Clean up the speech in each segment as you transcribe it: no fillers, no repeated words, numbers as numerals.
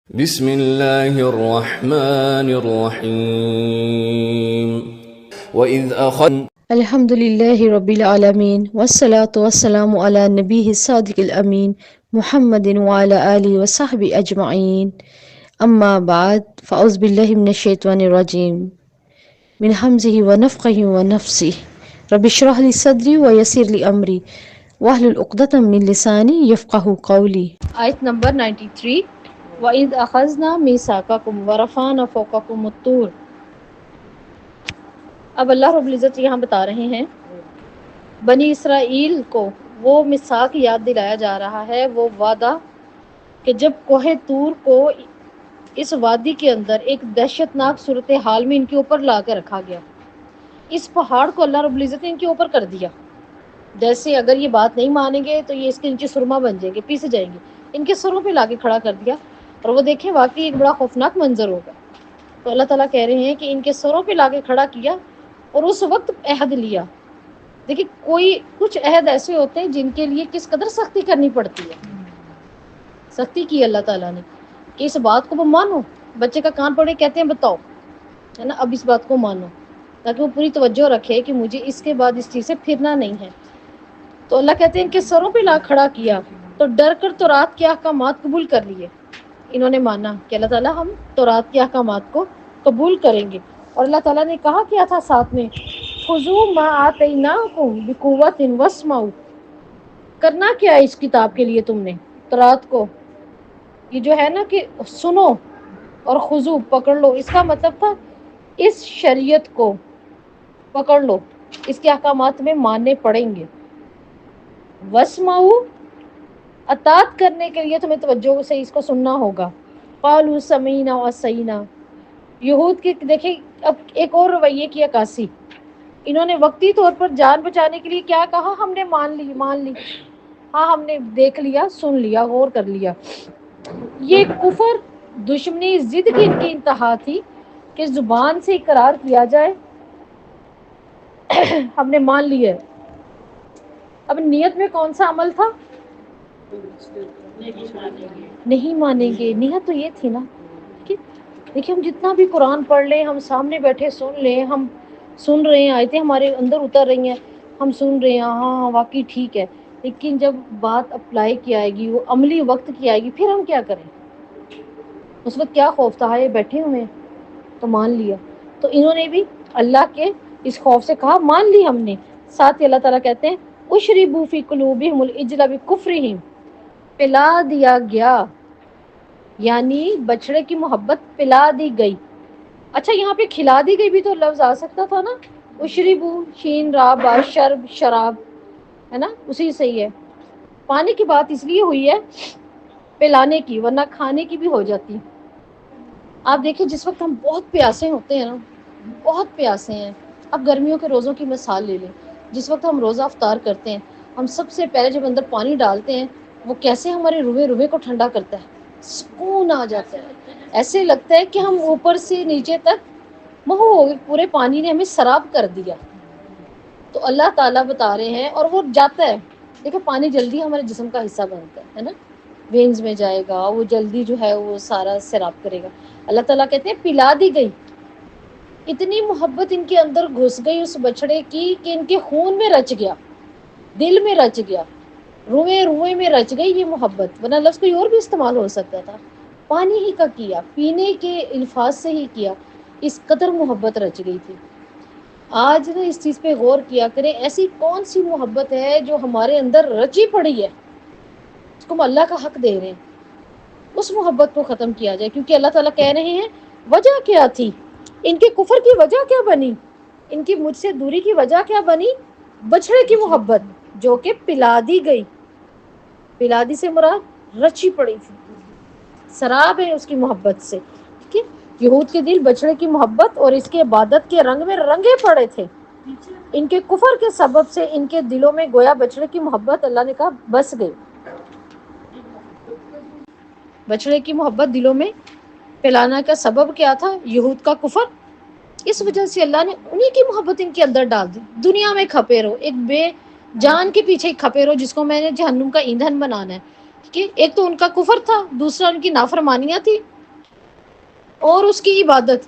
بسم اللہ الرحمن الرحیم وَإِذْ أَخَذْنَا الحمد للہ رب العالمین والصلاة والسلام علی نبیہ الصادق الامین محمد وعلی آلہ وصحبہ اجمعین اما بعد فاعوذ باللہ من الشیطان الرجیم من حمزہ ونفخہ ونفثہ رب اشرح لی صدری ویسر لی امری واحلل عقدۃ من لسانی یفقہوا قولی۔ آیت نمبر 93۔ وَإِذْ أَخَذْنَا مِيثَاقَكُمْ وَرَفَعْنَا فَوْقَكُمُ الطُّورَ۔ اب اللہ رب العزت یہاں بتا رہے ہیں بنی اسرائیل کو وہ میثاق یاد دلایا جا رہا ہے، وہ وعدہ کہ جب کوہ طور کو اس وادی کے اندر ایک دہشتناک صورتحال میں ان کے اوپر لا کے رکھا گیا، اس پہاڑ کو اللہ رب العزت نے ان کے اوپر کر دیا۔ جیسے اگر یہ بات نہیں مانیں گے تو یہ اس کے نیچے سرما بن جائیں گے، پیسے جائیں گے، ان کے سروں پہ لا کے کھڑا کر دیا، اور وہ دیکھیں واقعی ایک بڑا خوفناک منظر ہوگا۔ تو اللہ تعالیٰ کہہ رہے ہیں کہ ان کے سروں پہ لا کے کھڑا کیا اور اس وقت عہد لیا۔ دیکھیں کچھ عہد ایسے ہوتے ہیں جن کے لیے کس قدر سختی کرنی پڑتی ہے۔ سختی کی اللہ تعالیٰ نے کہ اس بات کو وہ مانو۔ بچے کا کان پڑے کہتے ہیں بتاؤ، ہے نا، اب اس بات کو مانو، تاکہ وہ پوری توجہ رکھے کہ مجھے اس کے بعد اس چیز سے پھرنا نہیں ہے۔ تو اللہ کہتے ہیں کہ سروں پہ لا کھڑا کیا تو ڈر کر تورات کے احکامات قبول کر لیے۔ انہوں نے مانا کہ اللہ تعالیٰ ہم تورات کے احکامات کو قبول کریں گے، اور اللہ تعالیٰ نے کہا کیا تھا ساتھ میں، خذوا ما آتیناکم بقوۃ واسمعوا۔ کرنا کیا ہے اس کتاب کے لیے تم نے، تورات کو، یہ جو ہے نا کہ سنو اور خذو پکڑ لو، اس کا مطلب تھا اس شریعت کو پکڑ لو، اس کے احکامات میں ماننے پڑیں گے۔ واسمعوا، اطاعت کرنے کے لیے تمہیں توجہ سے اس کو سننا ہوگا۔ قالوا سمعنا وعصینا۔ یہود کے دیکھیں اب ایک اور رویے کی عکاسی، انہوں نے وقتی طور پر جان بچانے کے لیے کیا کہا، ہم نے مان لی، ہاں ہم نے دیکھ لیا، سن لیا، غور کر لیا۔ یہ کفر، دشمنی، ضد کی ان کی انتہا تھی کہ زبان سے اقرار کیا جائے ہم نے مان لیا ہے۔ اب نیت میں کون سا عمل تھا؟ نہیں مانیں گے۔ نیت تو یہ تھی نا کہ دیکھیں ہم جتنا بھی قرآن پڑھ لیں، ہم سامنے بیٹھے سن لیں، ہم سن رہے ہیں، آیتیں ہمارے اندر اتر رہی ہیں، ہم سن رہے ہیں، ہاں واقعی ٹھیک ہے، لیکن جب بات اپلائی کی آئے گی، وہ عملی وقت کی آئے گی، پھر ہم کیا کریں؟ اس وقت کیا خوف تھا، یہ بیٹھے ہوئے ہیں تو مان لیا۔ تو انہوں نے بھی اللہ کے اس خوف سے کہا مان لی ہم نے۔ ساتھ ہی اللہ تعالیٰ کہتے ہیں اشربوا فی قلوبہم العجل بکفرہم، پلا دیا گیا، یعنی بچڑے کی محبت پلا دی گئی۔ اچھا یہاں پہ کھلا دی گئی بھی تو لفظ آ سکتا تھا نا، اشربو، شین را با، شرب، شراب، ہے نا، اسی سے ہی ہے۔ پانی کی بات اس لیے ہوئی ہے پلانے کی، ورنہ کھانے کی بھی ہو جاتی۔ آپ دیکھیں جس وقت ہم بہت پیاسے ہوتے ہیں نا، بہت پیاسے ہیں، اب گرمیوں کے روزوں کی مثال لے لیں، جس وقت ہم روزہ افطار کرتے ہیں، ہم سب سے پہلے جب اندر پانی ڈالتے ہیں وہ کیسے ہمارے روئے کو ٹھنڈا کرتا ہے، سکون آ جاتا ہے، ایسے لگتا ہے کہ ہم اوپر سے نیچے تک محو ہو گئے، پورے پانی نے ہمیں سراب کر دیا۔ تو اللہ تعالیٰ بتا رہے ہیں، اور وہ جاتا ہے، دیکھیں پانی جلدی ہمارے جسم کا حصہ بنتا ہے نا، وینز میں جائے گا، وہ جلدی جو ہے وہ سارا سیراب کرے گا۔ اللہ تعالیٰ کہتے ہیں پلا دی گئی، اتنی محبت ان کے اندر گھس گئی اس بچڑے کی کہ ان کے خون میں رچ گیا، دل میں رچ گیا، روئے میں رچ گئی یہ محبت، ورنہ لفظ کوئی اور بھی استعمال ہو سکتا تھا، پانی ہی کا کیا، پینے کے الفاظ سے ہی کیا، اس قدر محبت رچ گئی تھی۔ آج نا اس چیز پہ غور کیا کریں، ایسی کون سی محبت ہے جو ہمارے اندر رچی پڑی ہے، اس کو ہم اللہ کا حق دے رہے ہیں، اس محبت کو ختم کیا جائے، کیونکہ اللہ تعالیٰ کہہ رہے ہیں وجہ کیا تھی، ان کے کفر کی وجہ کیا بنی، ان کی مجھ سے دوری کی وجہ کیا بنی، بچڑے کی محبت جو کہ پلا دی گئی، پلا دی سے مراد رچی پڑی تھی، سراب ہے اس کی محبت سے۔ ٹھیک ہے، یہود کے دل بچڑے کی محبت اور اس کے عبادت کے رنگ میں رنگے پڑے تھے، ان کے کفر کے سبب سے ان کے دلوں میں گویا بچڑے کی محبت اللہ نے کہا بس گئی، بچڑے کی محبت دلوں میں پلانا کا سبب کیا تھا، یہود کا کفر، اس وجہ سے اللہ نے انہی کی محبت ان کے اندر ڈال دی۔ دنیا میں کھپے رہو، ایک بے جان کے پیچھے کھپے رہو جس کو میں نے جہنم کا ایندھن بنانا ہے، ٹھیک ہے، ایک تو ان کا کفر تھا، دوسرا ان کی نافرمانیاں تھی، اور اس کی عبادت،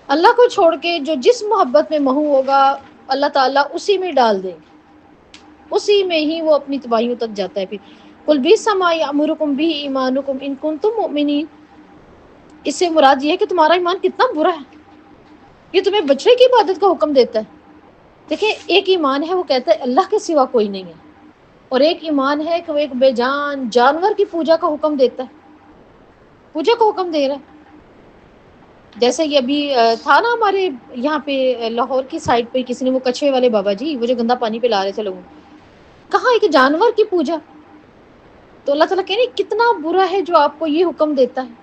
اللہ کو چھوڑ کے جو جس محبت میں مہو ہوگا اللہ تعالیٰ اسی میں ڈال دے، اسی میں ہی وہ اپنی تباہیوں تک جاتا ہے۔ پھر قل بیس ما یامرکم بہ ایمانکم ان کنتم مؤمنین، اس سے مراد یہ ہے کہ تمہارا ایمان کتنا برا ہے، یہ تمہیں بچڑے کی عبادت کا حکم دیتا ہے۔ دیکھیں ایک ایمان ہے وہ کہتا ہے اللہ کے سوا کوئی نہیں ہے، اور ایک ایمان ہے کہ وہ ایک بے جان جانور کی پوجا کا حکم دیتا ہے، پوجا کا حکم دے رہا ہے۔ جیسے یہ ابھی تھا نا ہمارے یہاں پہ لاہور کی سائڈ پہ کسی نے وہ کچھوے والے بابا جی، وہ جو گندا پانی پلا رہے تھے لوگوں کو، کہاں ایک جانور کی پوجا۔ تو اللہ تعالیٰ کہہ رہے کتنا برا ہے جو آپ کو یہ حکم دیتا ہے۔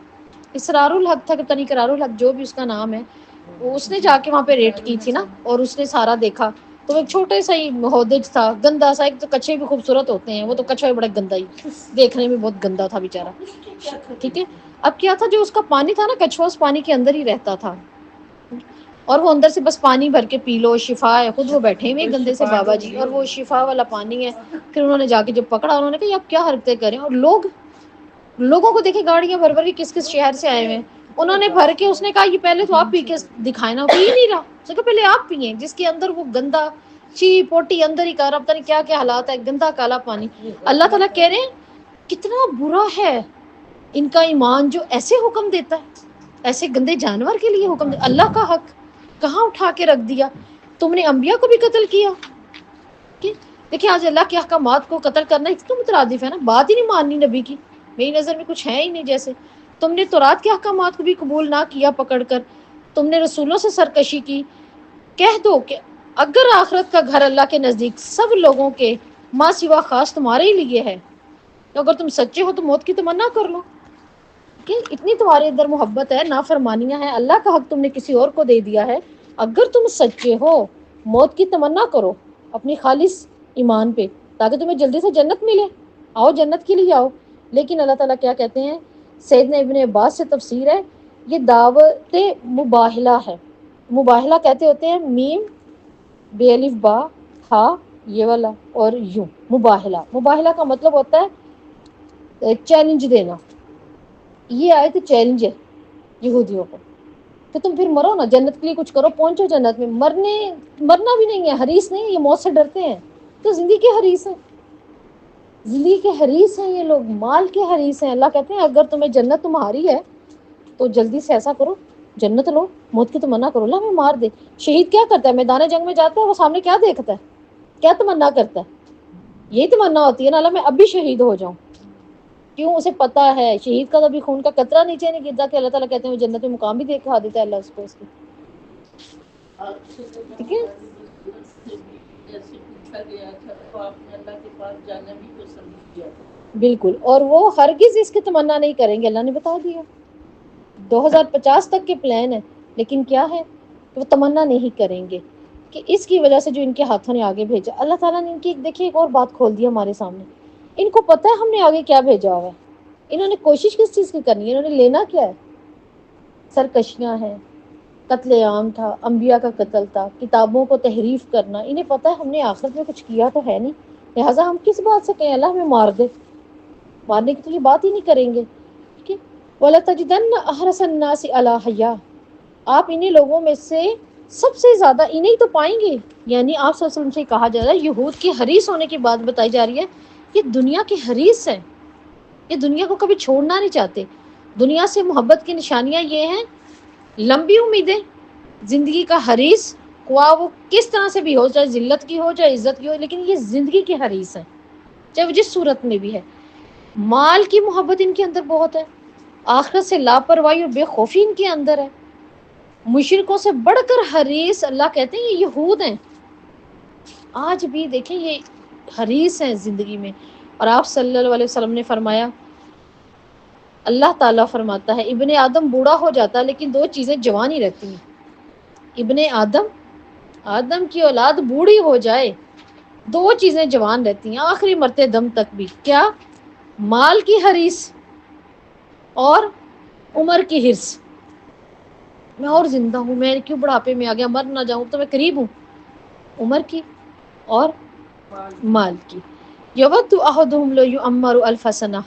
اسرار الحق تھا کہ پتہ نہیں قرار الحق جو بھی اس کا نام ہے، وہ اس نے جا کے وہاں پہ ریٹ کی تھی نا، اور اس نے سارا دیکھا تو ایک چھوٹے سا ہی ہودج تھا، گندا سا، ایک تو کچھوے بھی خوبصورت ہوتے ہیں، وہ تو کچھوے بڑا گندا ہی، دیکھنے میں بہت گندا تھا بیچارہ، ٹھیک ہے۔ اب کیا تھا جو اس کا پانی تھا نا، کچھوا اس پانی کے اندر ہی رہتا تھا، اور وہ اندر سے بس پانی بھر کے پی لو، شفا ہے، خود وہ بیٹھے ہوئے گندے سے بابا جی، اور وہ شفا والا پانی ہے۔ پھر انہوں نے جا کے جب پکڑا، انہوں نے کہا یہ آپ کیا حرکتیں کریں، اور لوگوں کو دیکھے گاڑیاں بھر بھر کے کس کس شہر سے آئے ہوئے ہیں، انہوں نے بھر کے، اس نے کہا یہ پہلے تو آپ پی کے دکھائیں نا، پی ہی نہیں رہا، اس نے کہا پہلے آپ پیئیں، جس کے اندر وہ گندا چی پوٹی اندر ہی کر، پتہ نہیں کیا کیا حالات ہے، گندا کالا پانی۔ اللہ تعالیٰ کہہ رہے ہیں کتنا برا ہے ان کا ایمان جو ایسے حکم دیتا ہے، ایسے گندے جانور کے لیے حکم دے۔ اللہ کا حق کہاں اٹھا کے رکھ دیا، تم نے انبیاء کو بھی قتل کیا۔ دیکھیں آج اللہ کے احکامات کو قتل کرنا اس کو مترادف ہے نا، بات ہی نہیں ماننی نبی کی، میری نظر میں کچھ ہے ہی نہیں۔ جیسے تم نے تورات کے احکامات کو بھی قبول نہ کیا پکڑ کر، تم نے رسولوں سے سرکشی کی، کہہ دو کہ اگر آخرت کا گھر اللہ کے نزدیک سب لوگوں کے ماں سوا خاص تمہارے ہی لیے ہے، تو اگر تم سچے ہو تو موت کی تمنا کر لو، کہ اتنی تمہارے اندر محبت ہے، نافرمانیاں ہیں، اللہ کا حق تم نے کسی اور کو دے دیا ہے، اگر تم سچے ہو موت کی تمنا کرو اپنی خالص ایمان پہ، تاکہ تمہیں جلدی سے جنت ملے، آؤ جنت کے لیے آؤ۔ لیکن اللہ تعالیٰ کیا کہتے ہیں، سیدنا ابن عباس سے تفسیر ہے، یہ دعوت مباہلہ ہے۔ مباہلہ کہتے ہوتے ہیں میم بے الف با ہا یہ والا اور یوں، مباہلہ کا مطلب ہوتا ہے چیلنج دینا۔ یہ آیت چیلنج ہے یہودیوں کو کہ تم پھر مرو نا، جنت کے لیے کچھ کرو، پہنچو جنت میں۔ مرنا بھی نہیں ہے، حریص نہیں ہے، یہ موت سے ڈرتے ہیں، تو زندگی کے حریص ہیں، زندگی کے حریص ہیں یہ لوگ، مال کے حریص ہیں۔ اللہ کہتے ہیں اگر تمہیں جنت تمہاری ہے تو جلدی سے ایسا کرو جنت لو، موت کی تمنا کرو، اللہ ہمیں مار دے۔ شہید کیا کرتا ہے، میدان جنگ میں جاتا ہے، وہ سامنے کیا دیکھتا ہے، کیا تمنا کرتا ہے، یہی تمنا ہوتی ہے نا، اللہ میں اب بھی شہید ہو جاؤں۔ کیوں، اسے پتا ہے شہید کا کبھی خون کا قطرہ نیچے نہیں گرتا، کہ اللہ تعالیٰ کہتے ہیں وہ جنت میں مقام بھی دکھا دیتا ہے اللہ اس کو، اس کی، ٹھیک ہے۔ جیسے پوچھا گیا تھا تو آپ نے اللہ کے پاس جانا بھی تو سمجھ گیا، بالکل، اور وہ ہرگز اس کی تمنا نہیں کریں گے، اللہ نے بتا دیا 2050 تک کے پلان ہے، لیکن کیا ہے کہ وہ تمنا نہیں کریں گے، کہ اس کی وجہ سے جو ان کے ہاتھوں نے آگے بھیجا، اللہ تعالیٰ نے ان کی دیکھیے ایک اور بات کھول دی ہمارے سامنے، ان کو پتہ ہے ہم نے آگے کیا بھیجا ہوا ہے، انہوں نے کوشش کس چیز کی کرنی ہے، انہوں نے لینا کیا ہے، سرکشیاں ہیں، قتل عام تھا، انبیاء کا قتل تھا، کتابوں کو تحریف کرنا، انہیں پتہ ہے ہم نے آخرت میں کچھ کیا تو ہے نہیں، لہٰذا ہم کس بات سے کہیں اللہ ہمیں مار دے، مارنے کی تو یہ بات ہی نہیں کریں گے، ٹھیک ہے۔ وَلَتَجِدَنَّ أَحْرَصَ النَّاسِ عَلَىٰ حَيَاءٍ، آپ انہیں لوگوں میں سے سب سے زیادہ انہیں تو پائیں گے، یعنی آپ صلی اللہ علیہ وسلم سے کہا جا رہا ہے، یہود کے حریص ہونے کی بات بتائی جا رہی ہے، یہ دنیا کے حریص ہیں، یہ دنیا کو کبھی چھوڑنا نہیں چاہتے، دنیا سے محبت کی نشانیاں یہ ہیں، لمبی امیدیں، زندگی کا حریص، خواہ وہ کس طرح سے بھی ہو، چاہے ذلت کی ہو چاہے عزت کی ہو، لیکن یہ زندگی کے حریص ہیں، چاہے وہ جس صورت میں بھی ہے۔ مال کی محبت ان کے اندر بہت ہے، آخرت سے لاپرواہی اور بے خوفی ان کے اندر ہے، مشرکوں سے بڑھ کر حریص، اللہ کہتے ہیں یہ یہود ہیں، آج بھی دیکھیں یہ حریص ہیں زندگی میں۔ اور آپ صلی اللہ علیہ وسلم نے فرمایا، اللہ تعالیٰ فرماتا ہے ابن آدم بوڑھا ہو جاتا ہے لیکن دو چیزیں جوان ہی رہتی ہیں، ابن آدم کی اولاد بوڑھی ہو جائے دو چیزیں جوان رہتی ہیں آخری مرتے دم تک بھی، کیا، مال کی حریص اور عمر کی حرص، میں اور زندہ ہوں، میں کیوں بڑھاپے میں آ گیا، مر نہ جاؤں تو میں قریب ہوں، عمر کی اور مال کی۔ یود احدہم لو یعمر الف سنہ،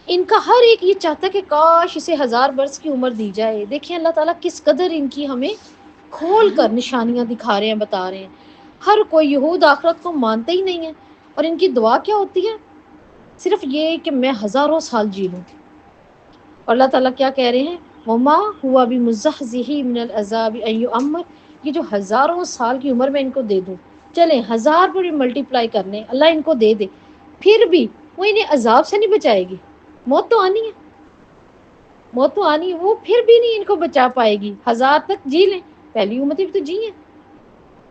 ان کا ہر ایک یہ چاہتا ہے کہ کاش اسے 1000 برس کی عمر دی جائے. دیکھیں اللہ تعالیٰ کس قدر ان کی ہمیں کھول کر نشانیاں دکھا رہے ہیں، بتا رہے ہیں. ہر کوئی یہود آخرت کو مانتا ہی نہیں ہے، اور ان کی دعا کیا ہوتی ہے؟ صرف یہ کہ میں 1000 سال جی لوں. اور اللہ تعالیٰ کیا کہہ رہے ہیں؟ وما ہوا بمزحزحہ من العذاب ان یعمر، یہ جو 1000 سال کی عمر میں ان کو دے دوں، چلیں 1000 پر ملٹیپلائی کرنے اللہ ان کو دے دے، پھر بھی وہ انہیں عذاب سے نہیں بچائے گی. موت تو آنی ہے، موت تو آنی ہے، وہ پھر بھی نہیں ان کو بچا پائے گی. 1000 تک جی لیں، پہلی امتی بھی تو جی ہیں،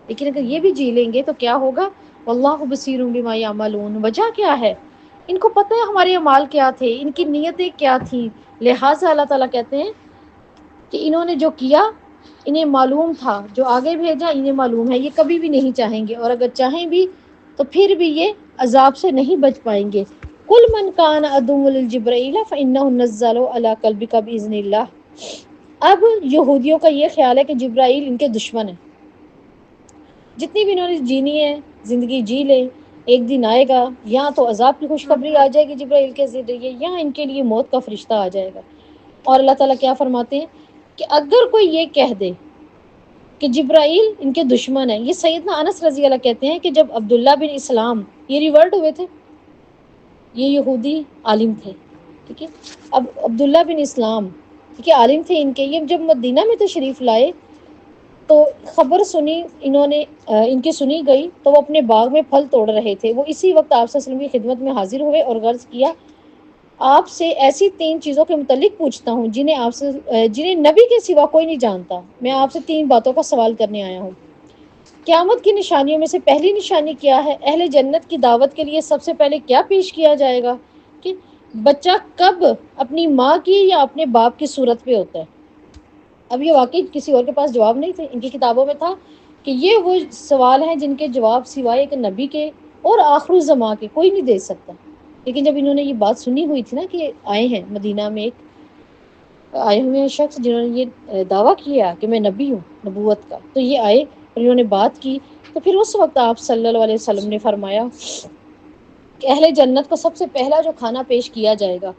لیکن اگر یہ بھی جی لیں گے تو کیا ہوگا؟ واللہ بصیر بما یعملون. وجہ کیا ہے؟ ان کو پتہ ہے ہمارے اعمال کیا تھے، ان کی نیتیں کیا تھیں. لہٰذا اللہ تعالیٰ کہتے ہیں کہ انہوں نے جو کیا انہیں معلوم تھا، جو آگے بھیجا انہیں معلوم ہے، یہ کبھی بھی نہیں چاہیں گے، اور اگر چاہیں بھی تو پھر بھی یہ عذاب سے نہیں بچ پائیں گے. کل من کان عدو لجبرائیل فانہ نزلہ علی قلبک باذن اللہ. اب یہودیوں کا یہ خیال ہے کہ جبرائیل ان کے دشمن ہیں. جتنی بھی انہوں نے جینی ہے زندگی جی لیں، ایک دن آئے گا یا تو عذاب کی خوشخبری آ جائے گی جبرائیل کے ذریعے، یا ان کے لیے موت کا فرشتہ آ جائے گا. اور اللہ تعالیٰ کیا فرماتے ہیں کہ اگر کوئی یہ کہہ دے کہ جبرائیل ان کے دشمن ہیں. یہ سیدنا انس رضی اللہ کہتے ہیں کہ جب عبداللہ بن اسلام یہ ریورٹ ہوئے تھے، یہ یہودی عالم تھے، ٹھیک ہے، اب عبداللہ بن اسلام ٹھیک ہے عالم تھے ان کے، یہ جب مدینہ میں تشریف لائے تو خبر سنی انہوں نے، ان کی سنی گئی تو وہ اپنے باغ میں پھل توڑ رہے تھے. وہ اسی وقت آپ صلی اللہ علیہ وسلم کی خدمت میں حاضر ہوئے اور غرض کیا آپ سے ایسی 3 چیزوں کے متعلق پوچھتا ہوں جنہیں نبی کے سوا کوئی نہیں جانتا. میں آپ سے 3 باتوں کا سوال کرنے آیا ہوں. قیامت کی نشانیوں میں سے پہلی نشانی کیا ہے؟ اہل جنت کی دعوت کے لیے سب سے پہلے کیا پیش کیا جائے گا کہ بچہ کب اپنی ماں کی یا اپنے باپ کی صورت پہ ہوتا ہے. اب یہ واقعی کسی اور کے پاس جواب نہیں تھے، ان کی کتابوں میں تھا کہ یہ وہ سوال ہیں جن کے جواب سوائے ایک نبی کے اور آخر الزماں کے کوئی نہیں دے سکتا. لیکن جب انہوں نے یہ بات سنی ہوئی تھی نا کہ آئے ہیں مدینہ میں ایک آئے ہوئے ہیں شخص جنہوں نے یہ دعویٰ کیا کہ میں نبی ہوں نبوت کا، تو یہ آئے اور انہوں نے بات کی، تو پھر اس وقت آپ صلی اللہ علیہ وسلم نے فرمایا کہ اہل جنت کو سب سے پہلا جو کھانا پیش کیا جائے گا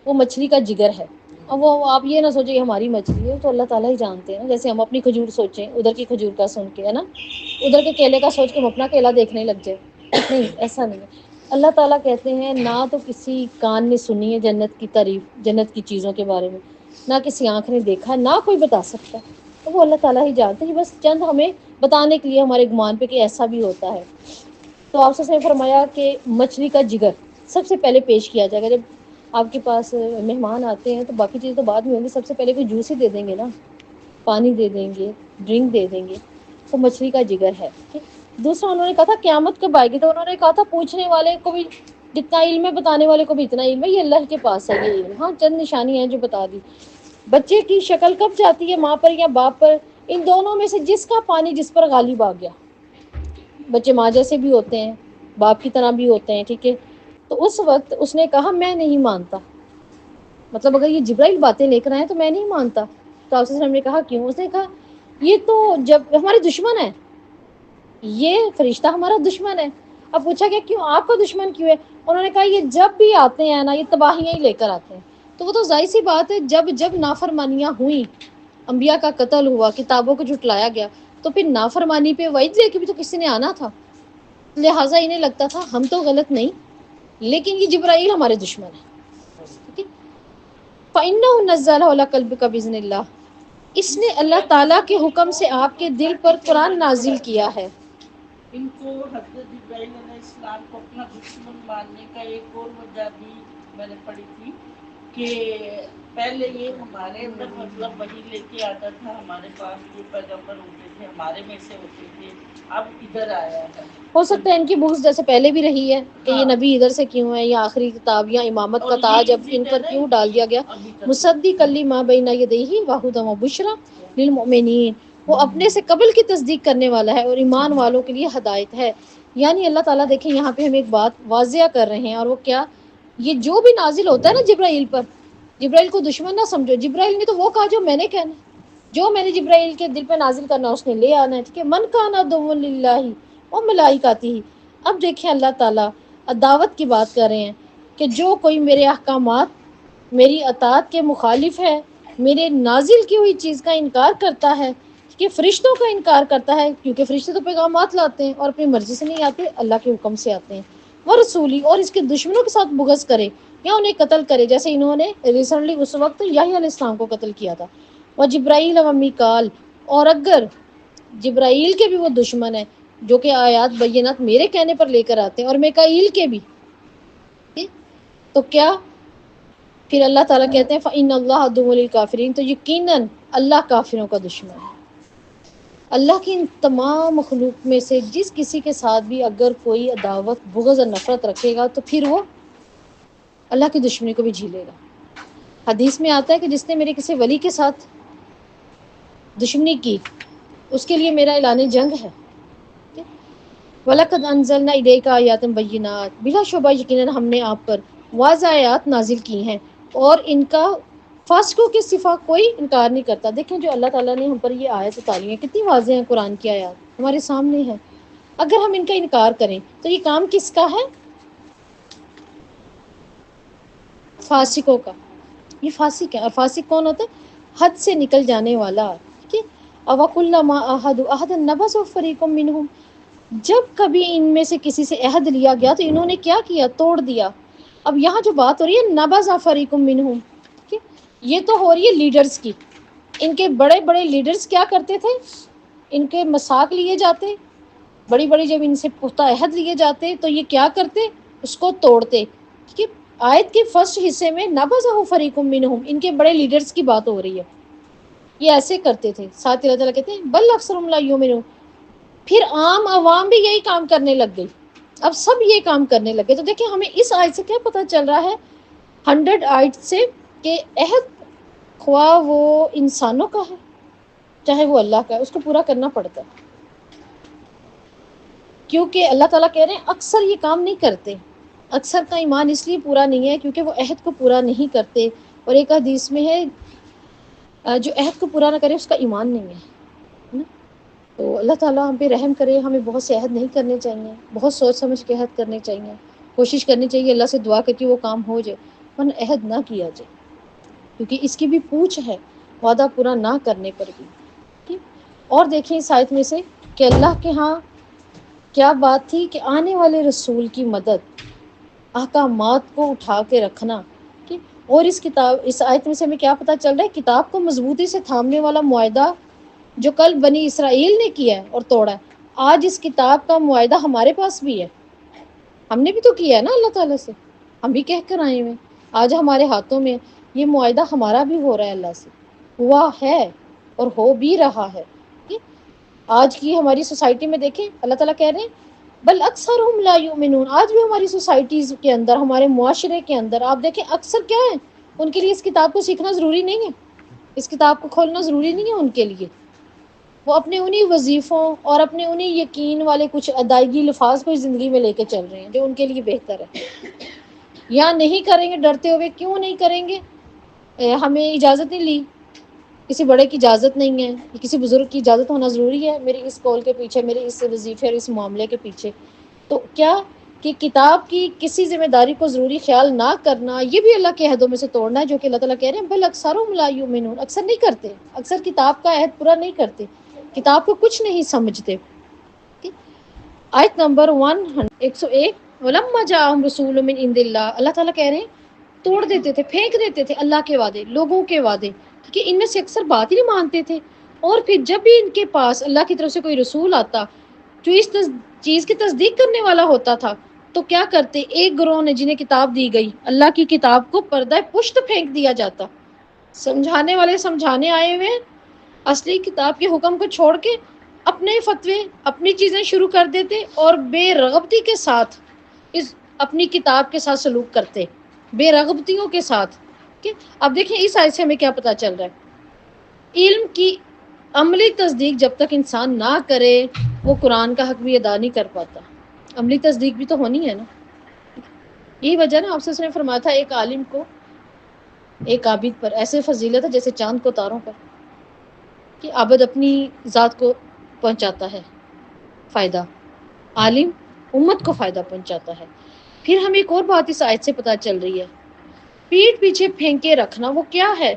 وہ مچھلی کا جگر ہے. اب وہ آپ یہ نہ سوچیں کہ ہماری مچھلی ہے، تو اللہ تعالیٰ ہی جانتے ہیں. جیسے ہم اپنی کھجور سوچیں ادھر کی کھجور کا سن کے، ہے نا، ادھر کے کیلے کا سوچ کے ہم اپنا کیلا دیکھنے لگ جائے. نہیں، ایسا نہیں ہے. اللہ تعالیٰ کہتے ہیں نہ تو کسی کان نے سنی ہے جنت کی تعریف، جنت کی چیزوں کے بارے میں، نہ کسی آنکھ نے دیکھا، نہ کوئی بتا سکتا. تو وہ اللہ تعالیٰ ہی جانتے ہیں، بس چند ہمیں بتانے کے لیے ہمارے گمان پہ کہ ایسا بھی ہوتا ہے. تو آپ سے فرمایا کہ مچھلی کا جگر سب سے پہلے پیش کیا جائے گا. جب آپ کے پاس مہمان آتے ہیں تو باقی چیزیں تو بعد میں ہوں گی، سب سے پہلے کوئی جوس ہی دے دیں گے نا، پانی دے دیں گے، ڈرنک دے دیں گے. تو مچھلی کا جگر ہے. دوسرا انہوں نے کہا تھا قیامت کب آئے گی، تو انہوں نے کہا تھا پوچھنے والے کو بھی جتنا علم ہے بتانے والے کو بھی اتنا علم ہے، یہ اللہ کے پاس ہے یہ علم. ہاں چند نشانی ہیں جو بتا دی. بچے کی شکل کب جاتی ہے، ماں پر یا باپ پر؟ ان دونوں میں سے جس کا پانی جس پر غالب آ گیا. بچے ماں جیسے بھی ہوتے ہیں، باپ کی طرح بھی ہوتے ہیں، ٹھیک ہے. تو اس وقت اس نے کہا میں نہیں مانتا، مطلب اگر یہ جبرائیل باتیں لے کر آئے تو میں نہیں مانتا. تو آپ سے ہم نے کہا کیوں؟ اس نے کہا یہ تو جب ہمارے دشمن ہے، یہ فرشتہ ہمارا دشمن ہے. اب پوچھا کہ کیوں، آپ کا دشمن کیوں ہے؟ انہوں نے کہا یہ جب بھی آتے ہیں نا یہ تباہیاں ہی لے کر آتے ہیں. تو وہ تو ظاہر سی بات ہے، جب نافرمانیاں ہوئیں، انبیاء کا قتل ہوا، کتابوں کو جھٹلایا گیا، تو پھر نافرمانی پہ وعید لے کے بھی تو کسی نے آنا تھا. لہٰذا انہیں لگتا تھا ہم تو غلط نہیں، لیکن یہ جبرائیل ہمارے دشمن ہے. ٹھیک ہے. فَإِنَّهُ نَزَّلَهُ عَلَىٰ قَلْبِكَ بِإِذْنِ اللَّهِ، اس نے اللہ تعالیٰ کے حکم سے آپ کے دل پر قرآن نازل کیا ہے. ان کو حضرت ابراہیم علیہ السلام کو اپنا دشمن ماننے کا ایک اور وجہ بھی میں نے پڑھی تھی کہ پہلے یہ ہمارے اندر مطلب وہی لے کے آتا تھا، ہمارے پاس جو پیغمبر ہوتے تھے ہمارے میں سے ہوتے تھے، اب ادھر آیا ہے. ہو سکتا ہے ان کی بکس جیسے پہلے بھی رہی ہے کہ یہ ہاں. نبی ادھر سے کیوں ہے، یا آخری کتاب یا امامت کا اور تاج یہ اب ان ضد ہے پر نا کیوں ان ڈال کی دیا گیا. ابھی تک. مصدق لما بین یدیہ وہدی وبشریٰ للمؤمنین، وہ اپنے سے قبل کی تصدیق کرنے والا ہے اور ایمان والوں کے لیے ہدایت ہے. یعنی اللہ تعالیٰ دیکھیں یہاں پہ ہم ایک بات واضح کر رہے ہیں، اور وہ کیا، یہ جو بھی نازل ہوتا ہے نا جبرائیل پر، جبرائیل کو دشمن نہ سمجھو. جبرائیل نے تو وہ کہا جو میں نے کہنا، جو میں نے جبرائیل کے دل پہ نازل کرنا اس نے لے آنا ہے. ٹھیک ہے. من کان عدو للہ وملائکتہ. اب دیکھیں اللہ تعالیٰ دعوت کی بات کر رہے ہیں کہ جو کوئی میرے احکامات میری اطاعت کے مخالف ہے، میرے نازل کی ہوئی چیز کا انکار کرتا ہے، کہ فرشتوں کا انکار کرتا ہے، کیونکہ فرشتے تو پیغامات لاتے ہیں اور اپنی مرضی سے نہیں آتے، اللہ کے حکم سے آتے ہیں، وہ رسولی، اور اس کے دشمنوں کے ساتھ بغض کرے یا انہیں قتل کرے، جیسے انہوں نے ریسنٹلی اس وقت یحییٰ علیہ السلام کو قتل کیا تھا، وہ جبرائیل و میکال، اور اگر جبرائیل کے بھی وہ دشمن ہیں جو کہ آیات بینات میرے کہنے پر لے کر آتے ہیں، اور میکائیل کے بھی، تو کیا پھر اللہ تعالیٰ کہتے ہیں فَإِنَّ اللَّهَ عَدُوٌّ لِلْكَافِرِينَ، تو یقیناً اللہ کافروں کا دشمن ہے۔ اللہ کی ان تمام مخلوق میں سے جس کسی کے ساتھ بھی اگر کوئی عداوت، بغض اور نفرت رکھے گا تو پھر وہ اللہ کی دشمنی کو بھی جھیلے گا۔ حدیث میں آتا ہے کہ جس نے میرے کسی ولی کے ساتھ دشمنی کی، اس کے لیے میرا اعلان جنگ ہے۔ وَلَقَدْ أَنزَلْنَا إِلَيْكَ آيَاتٍ بَيِّنَاتٍ، بلا شبہ یقیناً ہم نے آپ پر واضح آیات نازل کی ہیں، اور ان کا فاسقوں کی صفا کوئی انکار نہیں کرتا۔ دیکھیں جو اللہ تعالیٰ نے ہم پر یہ آیت اتاری ہیں کتنی واضح ہیں، قرآن کی آیات ہمارے سامنے ہیں، اگر ہم ان کا انکار کریں تو یہ کام کس کا ہے؟ فاسقوں کا۔ یہ فاسق ہے، اور فاسق کون ہوتا ہے؟ حد سے نکل جانے والا، ٹھیک ہے۔ أَوَكُلَّمَا عَاهَدُوا عَهْدًا نَبَذَهُ فَرِيقٌ مِّنْهُمْ، جب کبھی ان میں سے کسی سے عہد لیا گیا تو انہوں نے کیا کیا؟ توڑ دیا۔ اب یہاں جو بات ہو رہی ہے نَبَذَ فَرِيقٌ مِّنْهُمْ، ٹھیک ہے، یہ تو ہو رہی ہے لیڈرز کی۔ ان کے بڑے بڑے لیڈرز کیا کرتے تھے؟ ان کے مساق لیے جاتے، بڑی بڑی جب ان سے پختہ عہد لیے جاتے تو یہ کیا کرتے؟ اس کو توڑتے، ٹھیک ہے۔ آیت کے فرسٹ حصے میں نَبَذَهُ فَرِيقٌ مِّنْهُمْ، ان کے بڑے لیڈرز کی بات ہو رہی ہے، یہ ایسے کرتے تھے۔ ساتھ اللہ تعالیٰ کہتے ہیں بل اکثرهم لا یؤمنون، پھر عام عوام بھی یہی کام کرنے لگ گئی، اب سب یہ کام کرنے لگے۔ تو دیکھیں ہمیں اس آیت سے کیا پتہ چل رہا ہے، 100 آیت سے، کہ عہد خواہ وہ انسانوں کا ہے چاہے وہ اللہ کا ہے، اس کو پورا کرنا پڑتا ہے، کیونکہ اللہ تعالیٰ کہہ رہے ہیں اکثر یہ کام نہیں کرتے۔ اکثر کا ایمان اس لیے پورا نہیں ہے کیونکہ وہ عہد کو پورا نہیں کرتے، اور ایک حدیث میں ہے جو عہد کو پورا نہ کرے اس کا ایمان نہیں ہے نا؟ تو اللہ تعالیٰ ہم پہ رحم کرے، ہمیں بہت سے عہد نہیں کرنے چاہیے، بہت سوچ سمجھ کے عہد کرنے چاہیے، کوشش کرنی چاہیے اللہ سے دعا کر کے وہ کام ہو جائے، ورنہ عہد نہ کیا جائے، کیونکہ اس کی بھی پوچھ ہے وعدہ پورا نہ کرنے پر بھی، ٹھیک۔ اور دیکھیں اس آیت میں سے کہ اللہ کے ہاں کیا بات تھی کہ آنے والے رسول کی مدد، احکامات کو اٹھا کے رکھنا، ٹھیک۔ اور اس آیت میں سے ہمیں کیا پتہ چل رہا ہے، کتاب کو مضبوطی سے تھامنے والا معاہدہ جو کل بنی اسرائیل نے کیا ہے اور توڑا ہے، آج اس کتاب کا معاہدہ ہمارے پاس بھی ہے، ہم نے بھی تو کیا ہے نا اللہ تعالیٰ سے، ہم بھی کہہ کر آئے ہوئے، آج ہمارے ہاتھوں میں یہ معاہدہ ہمارا بھی ہو رہا ہے، اللہ سے ہوا ہے اور ہو بھی رہا ہے، ٹھیک۔ آج کی ہماری سوسائٹی میں دیکھیں اللہ تعالیٰ کہہ رہے ہیں بل اکثرهم لا یؤمنون، آج بھی ہماری سوسائٹیز کے اندر، ہمارے معاشرے کے اندر آپ دیکھیں اکثر کیا ہے، ان کے لیے اس کتاب کو سیکھنا ضروری نہیں ہے، اس کتاب کو کھولنا ضروری نہیں ہے ان کے لیے، وہ اپنے انہی وظیفوں اور اپنے انہی یقین والے کچھ ادائیگی لفاظ کو زندگی میں لے کے چل رہے ہیں جو ان کے لیے بہتر ہے، یا نہیں کریں گے ڈرتے ہوئے، کیوں نہیں کریں گے؟ ہمیں اجازت نہیں لی، کسی بڑے کی اجازت نہیں ہے، کسی بزرگ کی اجازت ہونا ضروری ہے میری اس کال کے پیچھے، میرے اس وظیفے اور اس معاملے کے پیچھے، تو کیا کہ کتاب کی کسی ذمہ داری کو ضروری خیال نہ کرنا، یہ بھی اللہ کے عہدوں میں سے توڑنا ہے، جو کہ اللہ تعالیٰ کہہ رہے ہیں بل اکثرهم لا یؤمنون، اکثر نہیں کرتے، اکثر کتاب کا عہد پورا نہیں کرتے، کتاب کو کچھ نہیں سمجھتے، ٹھیک۔ آیت نمبر 101 وَلَمَّا جَاءَهُمْ رَسُولٌ مِّنْ عِندِ اللَّهِ، اللہ تعالیٰ کہہ رہے ہیں توڑ دیتے تھے، پھینک دیتے تھے اللہ کے وعدے، لوگوں کے وعدے، کہ ان میں سے اکثر بات ہی نہیں مانتے تھے، اور پھر جب بھی ان کے پاس اللہ کی طرف سے کوئی رسول آتا جو اس چیز کی تصدیق کرنے والا ہوتا تھا تو کیا کرتے، ایک گروہ نے جنہیں کتاب دی گئی اللہ کی کتاب کو پردہ پشت پھینک دیا جاتا، سمجھانے والے سمجھانے آئے ہوئے اصلی کتاب کے حکم کو چھوڑ کے اپنے فتوے اپنی چیزیں شروع کر دیتے اور بے رغبتی کے ساتھ اس اپنی کتاب کے ساتھ سلوک کرتے، بے رغبتیوں کے ساتھ، کہ اب دیکھیں اس آیت سے ہمیں کیا پتہ چل رہا ہے، علم کی عملی تصدیق جب تک انسان نہ کرے وہ قرآن کا حق بھی ادا نہیں کر پاتا، عملی تصدیق بھی تو ہونی ہے نا، یہی وجہ نا آپ سے اس نے فرمایا تھا ایک عالم کو ایک عابد پر ایسے فضیلت ہے جیسے چاند کو تاروں پر، کہ عابد اپنی ذات کو پہنچاتا ہے فائدہ، عالم امت کو فائدہ پہنچاتا ہے۔ پھر ہمیں ایک اور بات اس آیت سے پتہ چل رہی ہے پیٹھ پیچھے پھینکے رکھنا وہ کیا ہے؟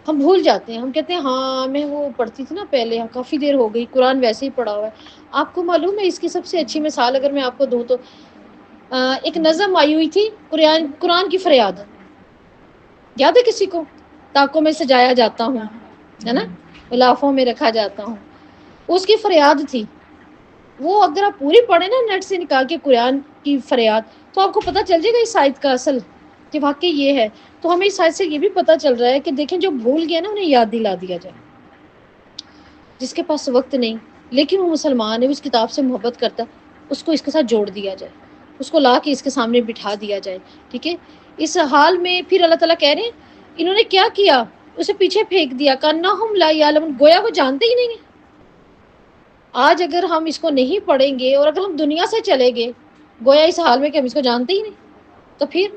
ہم بھول جاتے ہیں، ہم کہتے ہیں ہاں میں وہ پڑھتی تھی نا پہلے، کافی دیر ہو گئی، قرآن ویسے ہی پڑھا ہوا ہے۔ آپ کو معلوم ہے اس کی سب سے اچھی مثال اگر میں آپ کو دوں تو ایک نظم آئی ہوئی تھی قرآن کی فریاد، یاد ہے کسی کو؟ تاکوں میں سجایا جاتا ہوں، ہے نا، غلافوں میں رکھا جاتا ہوں، اس کی فریاد تھی وہ۔ اگر آپ پوری پڑھیں نا نیٹ سے نکال کے قرآن کی فریاد، تو آپ کو پتہ چل جائے گا اس آیت کا اصل کہ واقعی یہ ہے۔ تو ہمیں اس آیت سے یہ بھی پتہ چل رہا ہے کہ دیکھیں جو بھول گیا نا انہیں یاد دلا دیا جائے، جس کے پاس وقت نہیں لیکن وہ مسلمان ہے، اس کتاب سے محبت کرتا ہے، اس کو اس کے ساتھ جوڑ دیا جائے، اس کو لا کے اس کے سامنے بٹھا دیا جائے، ٹھیک ہے۔ اس حال میں پھر اللہ تعالیٰ کہہ رہے ہیں انہوں نے کیا کیا، اسے پیچھے پھینک دیا، کانہم لا یعلمون، گویا وہ جانتے ہی نہیں ہیں۔ آج اگر ہم اس کو نہیں پڑھیں گے اور اگر ہم دنیا سے چلے گئے گویا اس حال میں کہ ہم اس کو جانتے ہی نہیں، تو پھر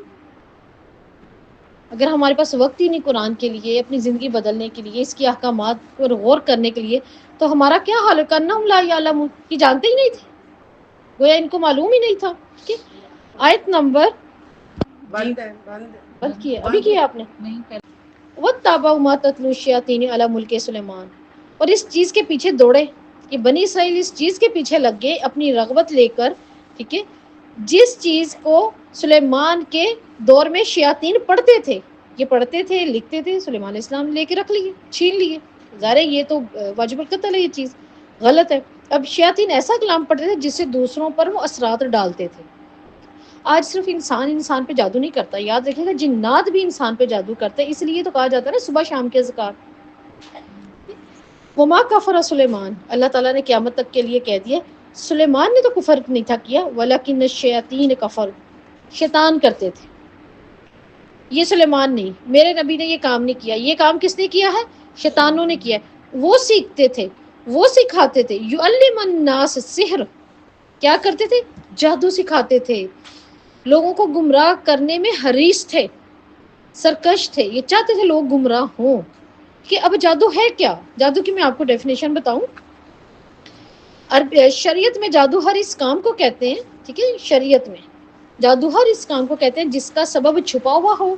اگر ہمارے پاس وقت ہی نہیں قرآن کے لیے، اپنی زندگی بدلنے کے لیے، اس کی احکامات پر غور کرنے کے لیے، تو ہمارا کیا حال ہے؟ کانہم لا یعلمون، یہ جانتے ہی نہیں تھے، گویا ان کو معلوم ہی نہیں تھا کہ آیت نمبر بند کی ہے ابھی کیا آپ نے وَاتَّبَعُوا مَا تَتْلُو الشَّيَاطِينُ عَلَىٰ مُلْكِ سُلَيْمَانَ، اور اس چیز کے پیچھے دوڑے کہ بنی اسرائیل اس چیز کے پیچھے لگ گئے اپنی رغبت لے کر، ٹھیک ہے، جس چیز کو سلیمان کے دور میں شیاطین پڑھتے تھے، یہ پڑھتے تھے لکھتے تھے، سلیمان علیہ السلام لے کے رکھ لیے، چھین لیے، ظاہر ہے یہ تو واجب القتل ہے، یہ چیز غلط ہے۔ اب شیاطین ایسا کلام پڑھتے تھے جس سے دوسروں پر وہ اثرات ڈالتے تھے۔ آج صرف انسان پہ جادو نہیں کرتا، یاد رکھیے گا جنات بھی انسان پہ جادو کرتے ہیں، اس لیے تو کہا جاتا ہے نا صبح شام کے اذکار۔ وما کفر سلیمان، اللہ تعالیٰ نے قیامت تک کے لیے کہہ دیا سلیمان نے تو کفر نہیں تھا کیا، ولکن الشیاطین کفر، شیطان کرتے تھے، یہ سلیمان نہیں، میرے نبی نے یہ کام نہیں کیا، یہ کام کس نے کیا ہے؟ شیطانوں نے کیا ہے۔ وہ سیکھتے تھے، وہ سکھاتے تھے، یعلم الناس السحر، کیا کرتے تھے؟ جادو سکھاتے تھے، لوگوں کو گمراہ کرنے میں حریص تھے، سرکش تھے، یہ چاہتے تھے لوگ گمراہ ہوں۔ کہ اب جادو ہے کیا؟ جادو کی میں آپ کو ڈیفینیشن بتاؤں، شریعت میں جادو ہر اس کام کو کہتے ہیں، ٹھیک ہے، شریعت میں جادو ہر اس کام کو کہتے ہیں جس کا سبب چھپا ہوا ہو،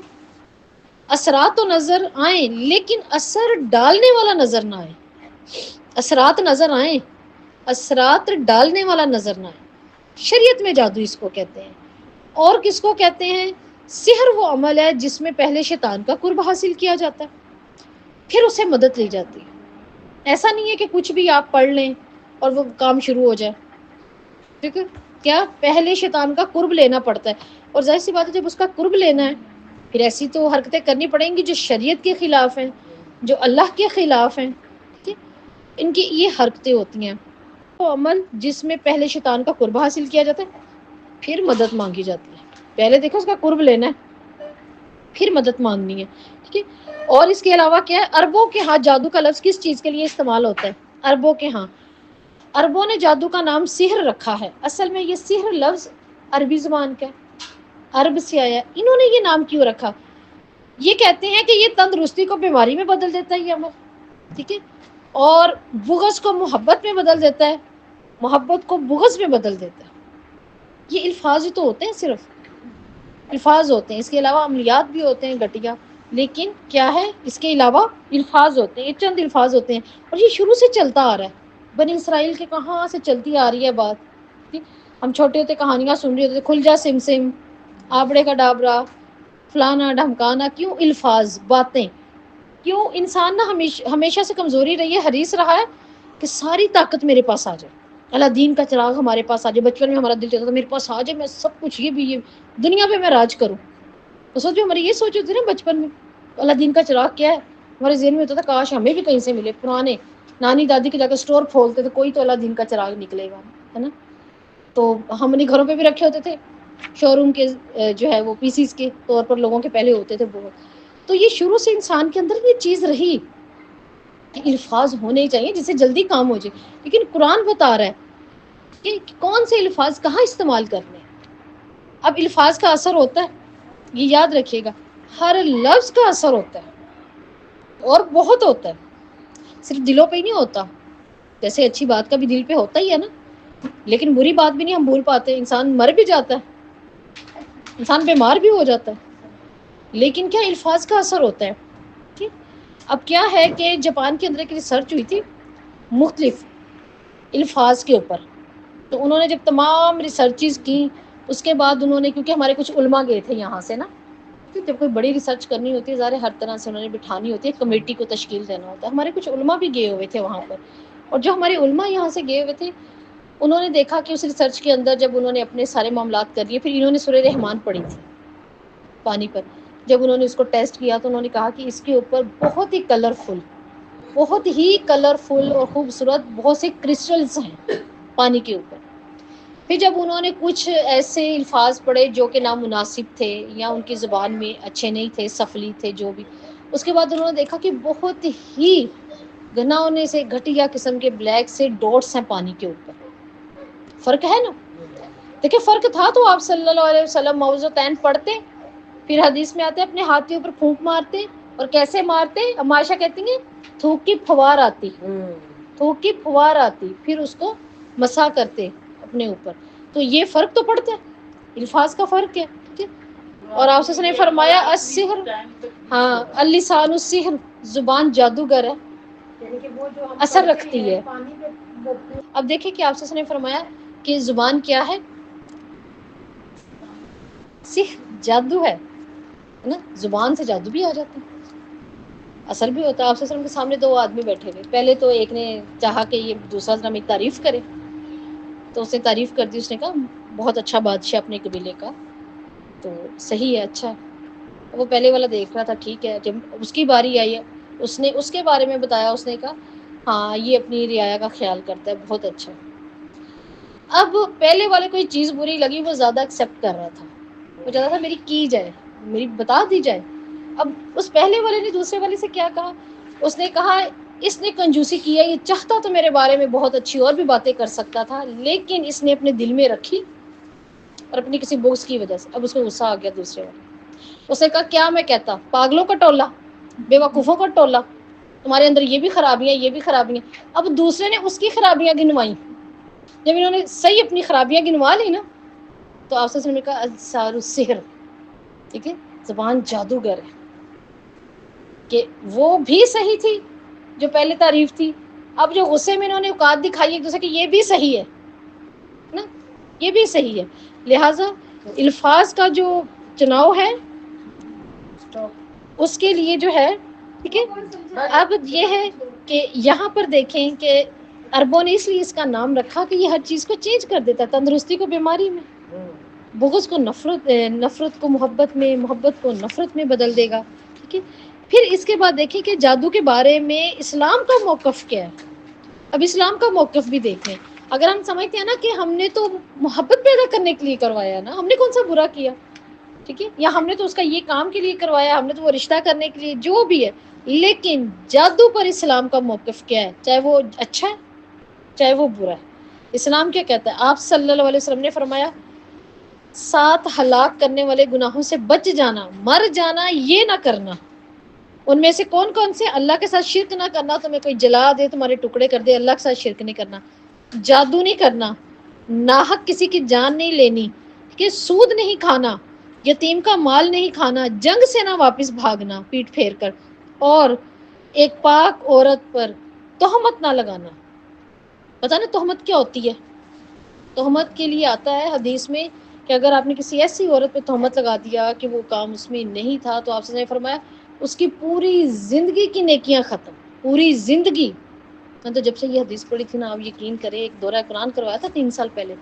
اثرات تو نظر آئیں لیکن اثر ڈالنے والا نظر نہ آئے، اثرات نظر آئیں، اثرات ڈالنے والا نظر نہ آئے، شریعت میں جادو اس کو کہتے ہیں۔ اور کس کو کہتے ہیں؟ سحر وہ عمل ہے جس میں پہلے شیطان کا قرب حاصل کیا جاتا ہے پھر اسے مدد لی جاتی ہے۔ ایسا نہیں ہے کہ کچھ بھی آپ پڑھ لیں اور وہ کام شروع ہو جائے، ٹھیک ہے، کیا پہلے شیطان کا قرب لینا پڑتا ہے، اور ظاہر سی بات ہے جب اس کا قرب لینا ہے پھر ایسی تو حرکتیں کرنی پڑیں گی جو شریعت کے خلاف ہیں، جو اللہ کے خلاف ہیں، ٹھیک ہے، ان کی یہ حرکتیں ہوتی ہیں۔ وہ عمل جس میں پہلے شیطان کا قرب حاصل کیا جاتا ہے پھر مدد مانگی جاتی ہے، پہلے دیکھو اس کا قرب لینا ہے پھر مدد مانگنی ہے، ٹھیک ہے۔ اور اس کے علاوہ کیا ہے، عربوں کے ہاں جادو کا لفظ کس چیز کے لیے استعمال ہوتا ہے؟ عربوں کے ہاں، عربوں نے جادو کا نام سحر رکھا ہے، اصل میں یہ سحر لفظ عربی زبان کا ہے، عرب سے آیا، انہوں نے یہ نام کیوں رکھا؟ یہ کہتے ہیں کہ یہ تندرستی کو بیماری میں بدل دیتا ہے یہ عمل، ٹھیک ہے، اور بغض کو محبت میں بدل دیتا ہے، محبت کو بغض میں بدل دیتا ہے۔ یہ الفاظ تو ہوتے ہیں، صرف الفاظ ہوتے ہیں، اس کے علاوہ عملیات بھی ہوتے ہیں گھٹیا، لیکن کیا ہے اس کے علاوہ الفاظ ہوتے ہیں، یہ چند الفاظ ہوتے ہیں، اور یہ شروع سے چلتا آ رہا ہے، بنی اسرائیل کے کہاں سے چلتی آ رہی ہے بات۔ ہم چھوٹے ہوتے کہانیاں سن رہے ہوتے تھے، کھل جا سم سم، آبڑے کا ڈابرا، فلانا ڈھمکانا، کیوں الفاظ، باتیں، کیوں انسان نہ ہمیشہ سے کمزوری رہی ہے، حریص رہا ہے کہ ساری طاقت میرے پاس آ جائے، اللہ دین کا چراغ ہمارے پاس آ جائے۔ بچپن میں ہمارا دل چاہتا تھا میرے پاس آ جائے، میں سب کچھ یہ دنیا پہ میں راج کروں، تو سوچو ہماری یہ سوچ ہوتی ہے نا بچپن میں، اللہ دین کا چراغ کیا ہے، ہمارے ذہن میں ہوتا تھا کاش ہمیں بھی کہیں سے ملے، پرانے نانی دادی کے جا کے اسٹور کھولتے تھے، کوئی تو اللہ دین کا چراغ نکلے گا، ہے نا، تو ہم نے گھروں پہ بھی رکھے ہوتے تھے، شو روم کے جو ہے وہ پیسیز کے طور پر لوگوں کے پہلے ہوتے تھے بہت۔ تو یہ شروع سے انسان کے اندر یہ چیز رہی کہ الفاظ ہونے چاہیے جس سے جلدی کام ہو جائے، لیکن قرآن بتا رہا ہے کہ کون سے الفاظ کہاں استعمال کرنے ہیں۔ اب الفاظ کا اثر ہوتا ہے، یہ یاد رکھیے گا، ہر لفظ کا اثر ہوتا ہے اور بہت ہوتا ہے، صرف دلوں پہ ہی نہیں ہوتا، جیسے اچھی بات کا بھی دل پہ ہوتا ہی ہے نا، لیکن بری بات بھی نہیں ہم بھول پاتے، انسان مر بھی جاتا ہے، انسان بیمار بھی ہو جاتا ہے، لیکن کیا الفاظ کا اثر ہوتا ہے. ٹھیک. اب کیا ہے کہ جاپان کے اندر ایک ریسرچ ہوئی تھی مختلف الفاظ کے اوپر. تو انہوں نے جب تمام ریسرچز کی اس کے بعد انہوں نے، کیونکہ ہمارے کچھ علماء گئے تھے یہاں سے نا، جب کوئی بڑی ریسرچ کرنی ہوتی ہے ظاہر ہر طرح سے انہوں نے بٹھانی ہوتی ہے، کمیٹی کو تشکیل دینا ہوتا ہے. ہمارے کچھ علماء بھی گئے ہوئے تھے وہاں پر، اور جو ہمارے علماء یہاں سے گئے ہوئے تھے انہوں نے دیکھا کہ اس ریسرچ کے اندر جب انہوں نے اپنے سارے معاملات کر لیے، پھر انہوں نے سورہ رحمان پڑھی تھی پانی پر. جب انہوں نے اس کو ٹیسٹ کیا تو انہوں نے کہا کہ اس کے اوپر بہت ہی کلرفل اور خوبصورت بہت سے کرسٹلز ہیں پانی کے اوپر. پھر جب انہوں نے کچھ ایسے الفاظ پڑھے جو کہ نامناسب تھے یا ان کی زبان میں اچھے نہیں تھے، سفلی تھے، جو بھی، اس کے بعد انہوں نے دیکھا کہ بہت ہی گھناؤنے سے گھٹیا قسم کے بلیک سے ڈاٹس ہیں پانی کے اوپر. فرق ہے نا. دیکھیں فرق تھا تو آپ صلی اللہ علیہ وسلم موضوعین پڑھتے، پھر حدیث میں آتے اپنے ہاتھ کے اوپر پھونک مارتے. اور کیسے مارتے؟ اب عائشہ کہتی ہیں تھوک کی پھوار آتی پھر اس کو مسح کرتے اپنے اوپر. تو یہ فرق تو پڑتا ہے، الفاظ کا فرق ہے. ٹھیک ہے. اور آپ سے نے فرمایا السحر، ہاں اللسان السحر، زبان جادوگر ہے، اثر رکھتی ہے. اب دیکھیں کہ آپ سے نے فرمایا کہ زبان کیا ہے؟ سحر، جادو ہے نا. زبان سے جادو بھی آ جاتا ہے، اثر بھی ہوتا ہے. آپ کے سامنے دو آدمی بیٹھے ہوئے، پہلے تو ایک نے چاہا کہ یہ دوسرا ذرا میری تعریف کرے، تو اس نے تعریف کر دی. اس نے کہا بہت اچھا بادشاہ اپنے قبیلے کا، تو صحیح ہے، اچھا ہے. وہ پہلے والا دیکھ رہا تھا ٹھیک ہے. جب اس کی باری آئی ہے اس نے اس کے بارے میں بتایا، اس نے کہا ہاں یہ اپنی رعایا کا خیال کرتا ہے، بہت اچھا. اب پہلے والے کو یہ چیز بری لگی، وہ زیادہ ایکسیپٹ کر رہا تھا، وہ چاہتا تھا میری کی جائے، میری بتا دی جائے. اب اس پہلے والے نے دوسرے والے سے کیا کہا؟ اس نے کہا اس نے کنجوسی کیا، یہ چاہتا تو میرے بارے میں بہت اچھی اور بھی باتیں کر سکتا تھا، لیکن اس نے اپنے دل میں رکھی اور اپنی کسی بغض کی وجہ سے. اب اس کو غصہ آ گیا دوسرے والے. اس نے کہا کیا میں کہتا، پاگلوں کا ٹولہ، بے وقوفوں کا ٹولہ، تمہارے اندر یہ بھی خرابیاں، یہ بھی خرابیاں. اب دوسرے نے اس کی خرابیاں گنوائیں. جب انہوں نے صحیح اپنی خرابیاں گنوا لی نا، تو آپ سے نے کہا السحر السحر، ٹھیک ہے، زبان جادوگر ہے. کہ وہ بھی صحیح تھی جو پہلے تعریف تھی، اب جو غصے میں انہوں نے اوقات دکھائی ایک دوسرے کہ یہ بھی صحیح ہے نا، یہ بھی صحیح ہے. لہٰذا الفاظ کا جو چناؤ ہے اس کے لیے جو ہے، ٹھیک ہے. اب یہ ہے کہ یہاں پر دیکھیں کہ عربوں نے اس لیے اس کا نام رکھا کہ یہ ہر چیز کو چینج کر دیتا، تندرستی کو بیماری میں، بغض کو نفرت، نفرت کو محبت میں، محبت کو نفرت میں بدل دے گا. ٹھیک ہے. پھر اس کے بعد دیکھیں کہ جادو کے بارے میں اسلام کا موقف کیا ہے. اب اسلام کا موقف بھی دیکھیں. اگر ہم سمجھتے ہیں نا کہ ہم نے تو محبت پیدا کرنے کے لیے کروایا نا، ہم نے کون سا برا کیا، ٹھیک ہے، یا ہم نے تو اس کا یہ کام کے لیے کروایا، ہم نے تو وہ رشتہ کرنے کے لیے، جو بھی ہے. لیکن جادو پر اسلام کا موقف کیا ہے، چاہے وہ اچھا ہے چاہے وہ برا ہے. اسلام کیا کہتا ہے؟ آپ صلی اللہ علیہ وسلم نے فرمایا 7 ہلاک کرنے والے گناہوں سے بچ جانا، مر جانا، یہ نہ کرنا. ان میں سے کون کون سے؟ اللہ کے ساتھ شرک نہ کرنا، تمہیں کوئی جلا دے، تمہارے ٹکڑے کر دے، اللہ کے ساتھ شرک نہیں کرنا، جادو نہیں کرنا، ناحق کسی کی جان نہیں لینی، کہ سود نہیں کھانا، یتیم کا مال نہیں کھانا، جنگ سے نہ واپس بھاگنا پیٹ پھیر کر، اور ایک پاک عورت پر تہمت نہ لگانا. پتہ نا تہمت کیا ہوتی ہے؟ تہمت کے لیے آتا ہے حدیث میں کہ اگر آپ نے کسی ایسی عورت پہ تہمت لگا دیا کہ وہ کام اس میں نہیں تھا، تو آپ سے نے فرمایا اس کی پوری زندگی کی نیکیاں ختم، پوری زندگی. میں تو جب سے یہ حدیث پڑھی تھی نا، آپ یقین کریں، ایک دورہ قرآن کروایا تھا 3 سال پہلے،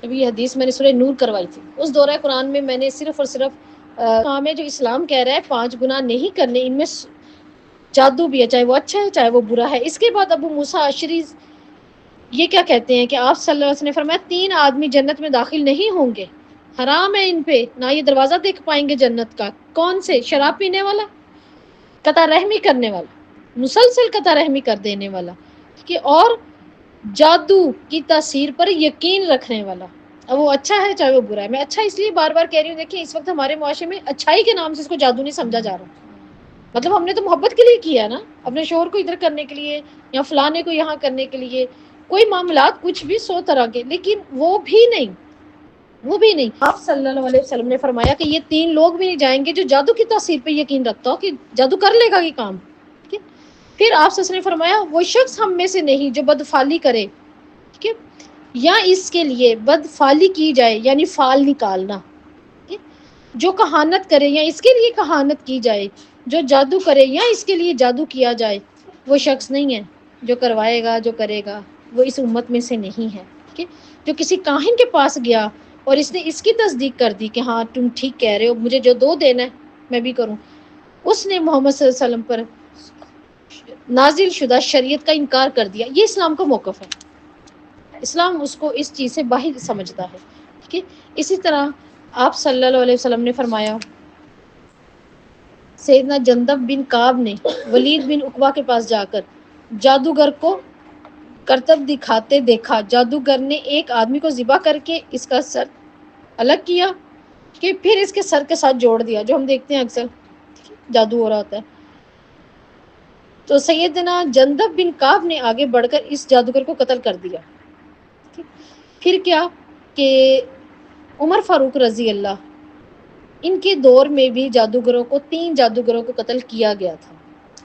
جب یہ حدیث میں نے سورہ نور کروائی تھی، اس دورہ قرآن میں میں نے صرف اور صرف کام ہے جو اسلام کہہ رہا ہے 5 گناہ نہیں کرنے، ان میں جادو بھی ہے، چاہے وہ اچھا ہے چاہے وہ برا ہے. اس کے بعد ابو موسیٰ اشعری یہ کیا کہتے ہیں کہ آپ صلی اللہ علیہ وسلم نے فرمایا 3 آدمی جنت میں داخل نہیں ہوں گے، حرام ہے ان پہ، نہ یہ دروازہ دیکھ پائیں گے جنت کا. کون سے؟ شراب پینے والا، قطع رحمی کرنے والا، مسلسل قطع رحمی کر دینے والا، کہ اور جادو کی تاثیر پر یقین رکھنے والا. اب وہ اچھا ہے چاہے وہ برا ہے. میں اچھا اس لیے بار بار کہہ رہی ہوں، دیکھیں اس وقت ہمارے معاشرے میں اچھائی کے نام سے اس کو جادو نہیں سمجھا جا رہا. مطلب ہم نے تو محبت کے لیے کیا نا، اپنے شوہر کو ادھر کرنے کے لیے یا فلانے کو یہاں کرنے کے لیے، کوئی معاملات کچھ بھی 100 طرح کے، لیکن وہ بھی نہیں، وہ بھی نہیں. آپ صلی اللہ علیہ وسلم نے فرمایا کہ یہ 3 لوگ بھی نہیں جائیں گے جو جادو کی تاثیر پہ یقین رکھتا ہو کہ جادو کر لے گا یہ کام. ٹھیک ہے. پھر آپ صلی اللہ علیہ وسلم نے فرمایا وہ شخص ہم میں سے نہیں جو بدفعلی کرے، ٹھیک ہے، یا اس کے لیے بدفعلی کی جائے یعنی فال نکالنا، ٹھیک ہے، جو کہانت کرے یا اس کے لیے کہانت کی جائے، جو جادو کرے یا اس کے لیے جادو کیا جائے، وہ شخص نہیں ہے. جو کروائے گا، جو کرے گا، وہ اس امت میں سے نہیں ہے. ٹھیک ہے. جو کسی کاہن کے پاس گیا اور اس نے اس کی تصدیق کر دی کہ ہاں تم ٹھیک کہہ رہے ہو، مجھے جو 2 دینا ہے میں بھی کروں، اس نے محمد صلی اللہ علیہ وسلم پر نازل شدہ شریعت کا انکار کر دیا. یہ اسلام کا موقف ہے. اسلام اس کو اس چیز سے باہر سمجھتا ہے. ٹھیک ہے. اسی طرح آپ صلی اللہ علیہ وسلم نے فرمایا سیدنا جندب بن کعب نے ولید بن عقبہ کے پاس جا کر جادوگر کو کرتب دکھاتے دیکھا. جادوگر نے ایک آدمی کو ذبح کر کے اس کا سر الگ کیا کہ پھر اس کے سر کے ساتھ جوڑ دیا، جو ہم دیکھتے ہیں اکثر جادو ہو رہا ہوتا ہے. تو سیدنا جندب بن کعب نے آگے بڑھ کر اس جادوگر کو قتل کر دیا. پھر کیا کہ عمر فاروق رضی اللہ ان کے دور میں بھی جادوگروں کو 3 جادوگروں کو قتل کیا گیا تھا.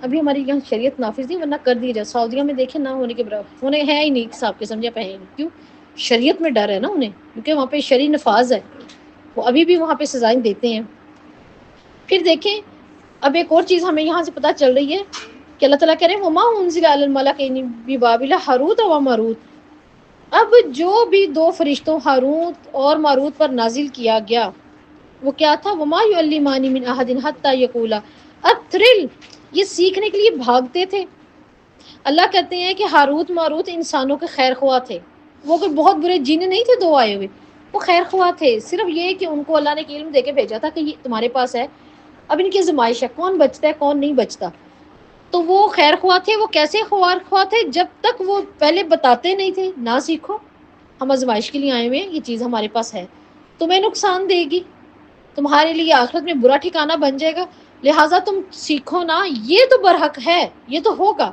ابھی ہماری یہاں شریعت نافذ نہیں، ورنہ کر دی جائے. سعودیہ میں دیکھیں نہ ہونے کے برابر، انہیں ہے ہی نہیں صاحب کے سمجھا پہ. کیوں؟ شریعت میں ڈر ہے نا انہیں، کیونکہ وہاں پہ شرعی نفاذ ہے، وہ ابھی بھی وہاں پہ سزائیں دیتے ہیں. پھر دیکھیں اب ایک اور چیز ہمیں یہاں سے پتہ چل رہی ہے کہ اللہ تعالیٰ کہہ رہے ہیں وما انزل علی الملکین ببابل ہاروت و ماروت. اب جو بھی 2 فرشتوں ہاروت اور ماروت پر نازل کیا گیا وہ کیا تھا؟ وما یعلمان من احد حتی یقولا اترل. یہ سیکھنے کے لیے بھاگتے تھے. اللہ کہتے ہیں کہ ہاروت ماروت انسانوں کے خیر خواہ تھے. وہ کوئی بہت برے جن نہیں تھے 2 آئے ہوئے، وہ خیر خواہ تھے. صرف یہ کہ ان کو اللہ نے علم دے کے بھیجا تھا کہ یہ تمہارے پاس ہے، اب ان کی آزمائش ہے کون بچتا ہے کون نہیں بچتا. تو وہ خیر خواہ تھے. وہ کیسے خیر خواہ تھے؟ جب تک وہ پہلے بتاتے نہیں تھے نہ سیکھو، ہم آزمائش کے لیے آئے ہوئے ہیں، یہ چیز ہمارے پاس ہے، تمہیں نقصان دے گی، تمہارے لیے آخرت میں برا ٹھکانہ بن جائے گا، لہٰذا تم سیکھو نا. یہ تو برحق ہے، یہ تو ہوگا.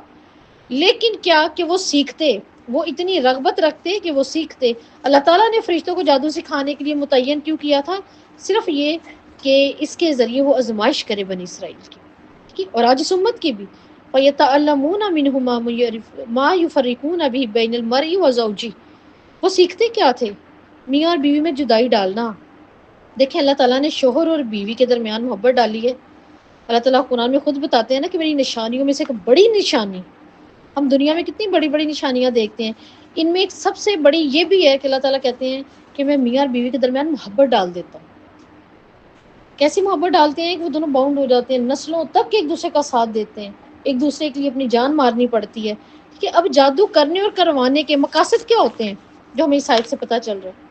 لیکن کیا کہ وہ سیکھتے، وہ اتنی رغبت رکھتے کہ وہ سیکھتے. اللہ تعالیٰ نے فرشتوں کو جادو سکھانے کے لیے متعین کیوں کیا تھا؟ صرف یہ کہ اس کے ذریعے وہ آزمائش کرے بنی اسرائیل کی اور آج اس امت کی بھی. فَيَتَعَلَّمُونَ مِنْهُ مَا يُفَرِّقُونَ بِهِ بَيْنَ الْمَرْءِ وَزَوْجِهِ. وہ سیکھتے کیا تھے؟ میاں اور بیوی میں جدائی ڈالنا. دیکھیں اللہ تعالیٰ نے شوہر اور بیوی کے درمیان محبت ڈالی ہے. اللہ تعالیٰ قرآن میں خود بتاتے ہیں نا کہ میری نشانیوں میں سے ایک بڑی نشانی، ہم دنیا میں کتنی بڑی بڑی نشانیاں دیکھتے ہیں، ان میں ایک سب سے بڑی یہ بھی ہے کہ اللہ تعالیٰ کہتے ہیں کہ میں میاں اور بیوی کے درمیان محبت ڈال دیتا ہوں. کیسی محبت ڈالتے ہیں کہ وہ دونوں باؤنڈ ہو جاتے ہیں، نسلوں تک ایک دوسرے کا ساتھ دیتے ہیں، ایک دوسرے کے لیے اپنی جان مارنی پڑتی ہے. کہ اب جادو کرنے اور کروانے کے مقاصد کیا ہوتے ہیں جو ہمیں اس آیت سے پتہ چل رہا ہے؟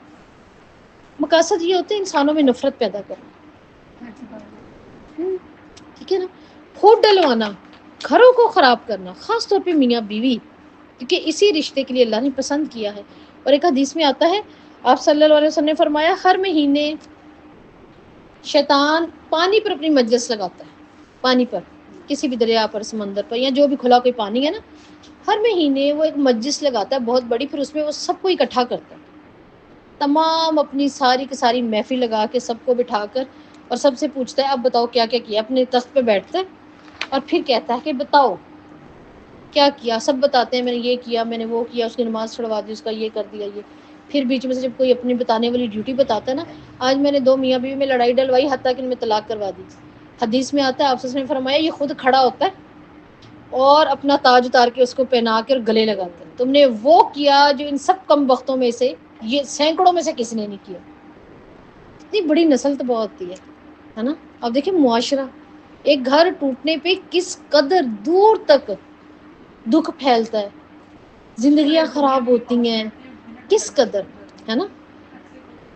مقاصد یہ ہوتے ہیں انسانوں میں نفرت پیدا کرنا، ٹھیک ہے نا، پھوٹ ڈلوانا، گھروں کو خراب کرنا، خاص طور پہ میاں بیوی، کیونکہ اسی رشتے کے لیے اللہ نے پسند کیا ہے. اور ایک حدیث میں آتا ہے آپ صلی اللہ علیہ وسلم نے فرمایا ہر مہینے شیطان پانی پر اپنی مجلس لگاتا ہے، پانی پر، کسی بھی دریا پر، سمندر پر، یا جو بھی کھلا کوئی پانی ہے نا، ہر مہینے وہ ایک مجلس لگاتا ہے بہت بڑی، پھر اس میں وہ سب کو اکٹھا کرتا ہے، تمام اپنی ساری کی ساری محفل لگا کے سب کو بٹھا کر، اور سب سے پوچھتا ہے اب بتاؤ کیا کیا کیا. اپنے تخت پہ بیٹھتا ہے اور پھر کہتا ہے کہ بتاؤ کیا کیا. سب بتاتے ہیں میں نے یہ کیا، میں نے وہ کیا، اس کی نماز چھڑوا دی، اس کا یہ کر دیا یہ. پھر بیچ میں سے جب کوئی اپنی بتانے والی ڈیوٹی بتاتا ہے نا، آج میں نے 2 میاں بیوی میں لڑائی ڈلوائی حتیٰ کہ ان میں طلاق کروا دی. حدیث میں آتا ہے آپ نے فرمایا یہ خود کھڑا ہوتا ہے اور اپنا تاج اتار کے اس کو پہنا کے اور گلے لگاتا ہے، تم نے وہ کیا جو ان سب کم وقتوں میں سے، یہ سینکڑوں میں سے کسی نے نہیں کیا. اتنی بڑی نسل تباہ ہوتی ہے نا. اب دیکھیں معاشرہ، ایک گھر ٹوٹنے پہ کس قدر دور تک دکھ پھیلتا ہے، زندگیاں خراب ہوتی ہیں، کس قدر، ہے نا.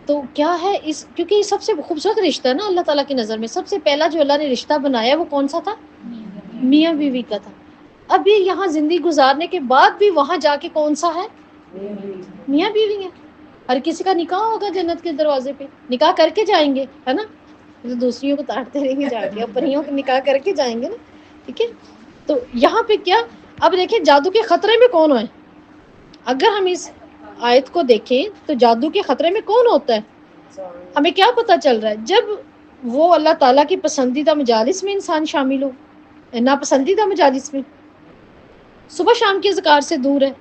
تو کیا ہے اس، کیونکہ یہ سب سے خوبصورت رشتہ ہے نا اللہ تعالیٰ کی نظر میں. سب سے پہلا جو اللہ نے رشتہ بنایا وہ کون سا تھا؟ میاں بیوی کا تھا. اب یہ یہاں زندگی گزارنے کے بعد بھی وہاں جا کے کون سا ہے؟ میاں بیوی ہے. ہر کسی کا نکاح ہوگا جنت کے دروازے پہ، نکاح کر کے جائیں گے، ہے نا. دوسریوں کو تاڑتے رہیں گے جا کے، پریوں کو نکاح کر کے جائیں گے نا، ٹھیک ہے. تو یہاں پہ کیا، اب دیکھیں جادو کے خطرے میں کون ہے. اگر ہم اس آیت کو دیکھیں تو جادو کے خطرے میں کون ہوتا ہے؟ ہمیں کیا پتہ چل رہا ہے؟ جب وہ اللہ تعالیٰ کی پسندیدہ مجالس میں انسان شامل ہو، ناپسندیدہ مجالس میں، صبح شام کے اذکار سے دور ہے،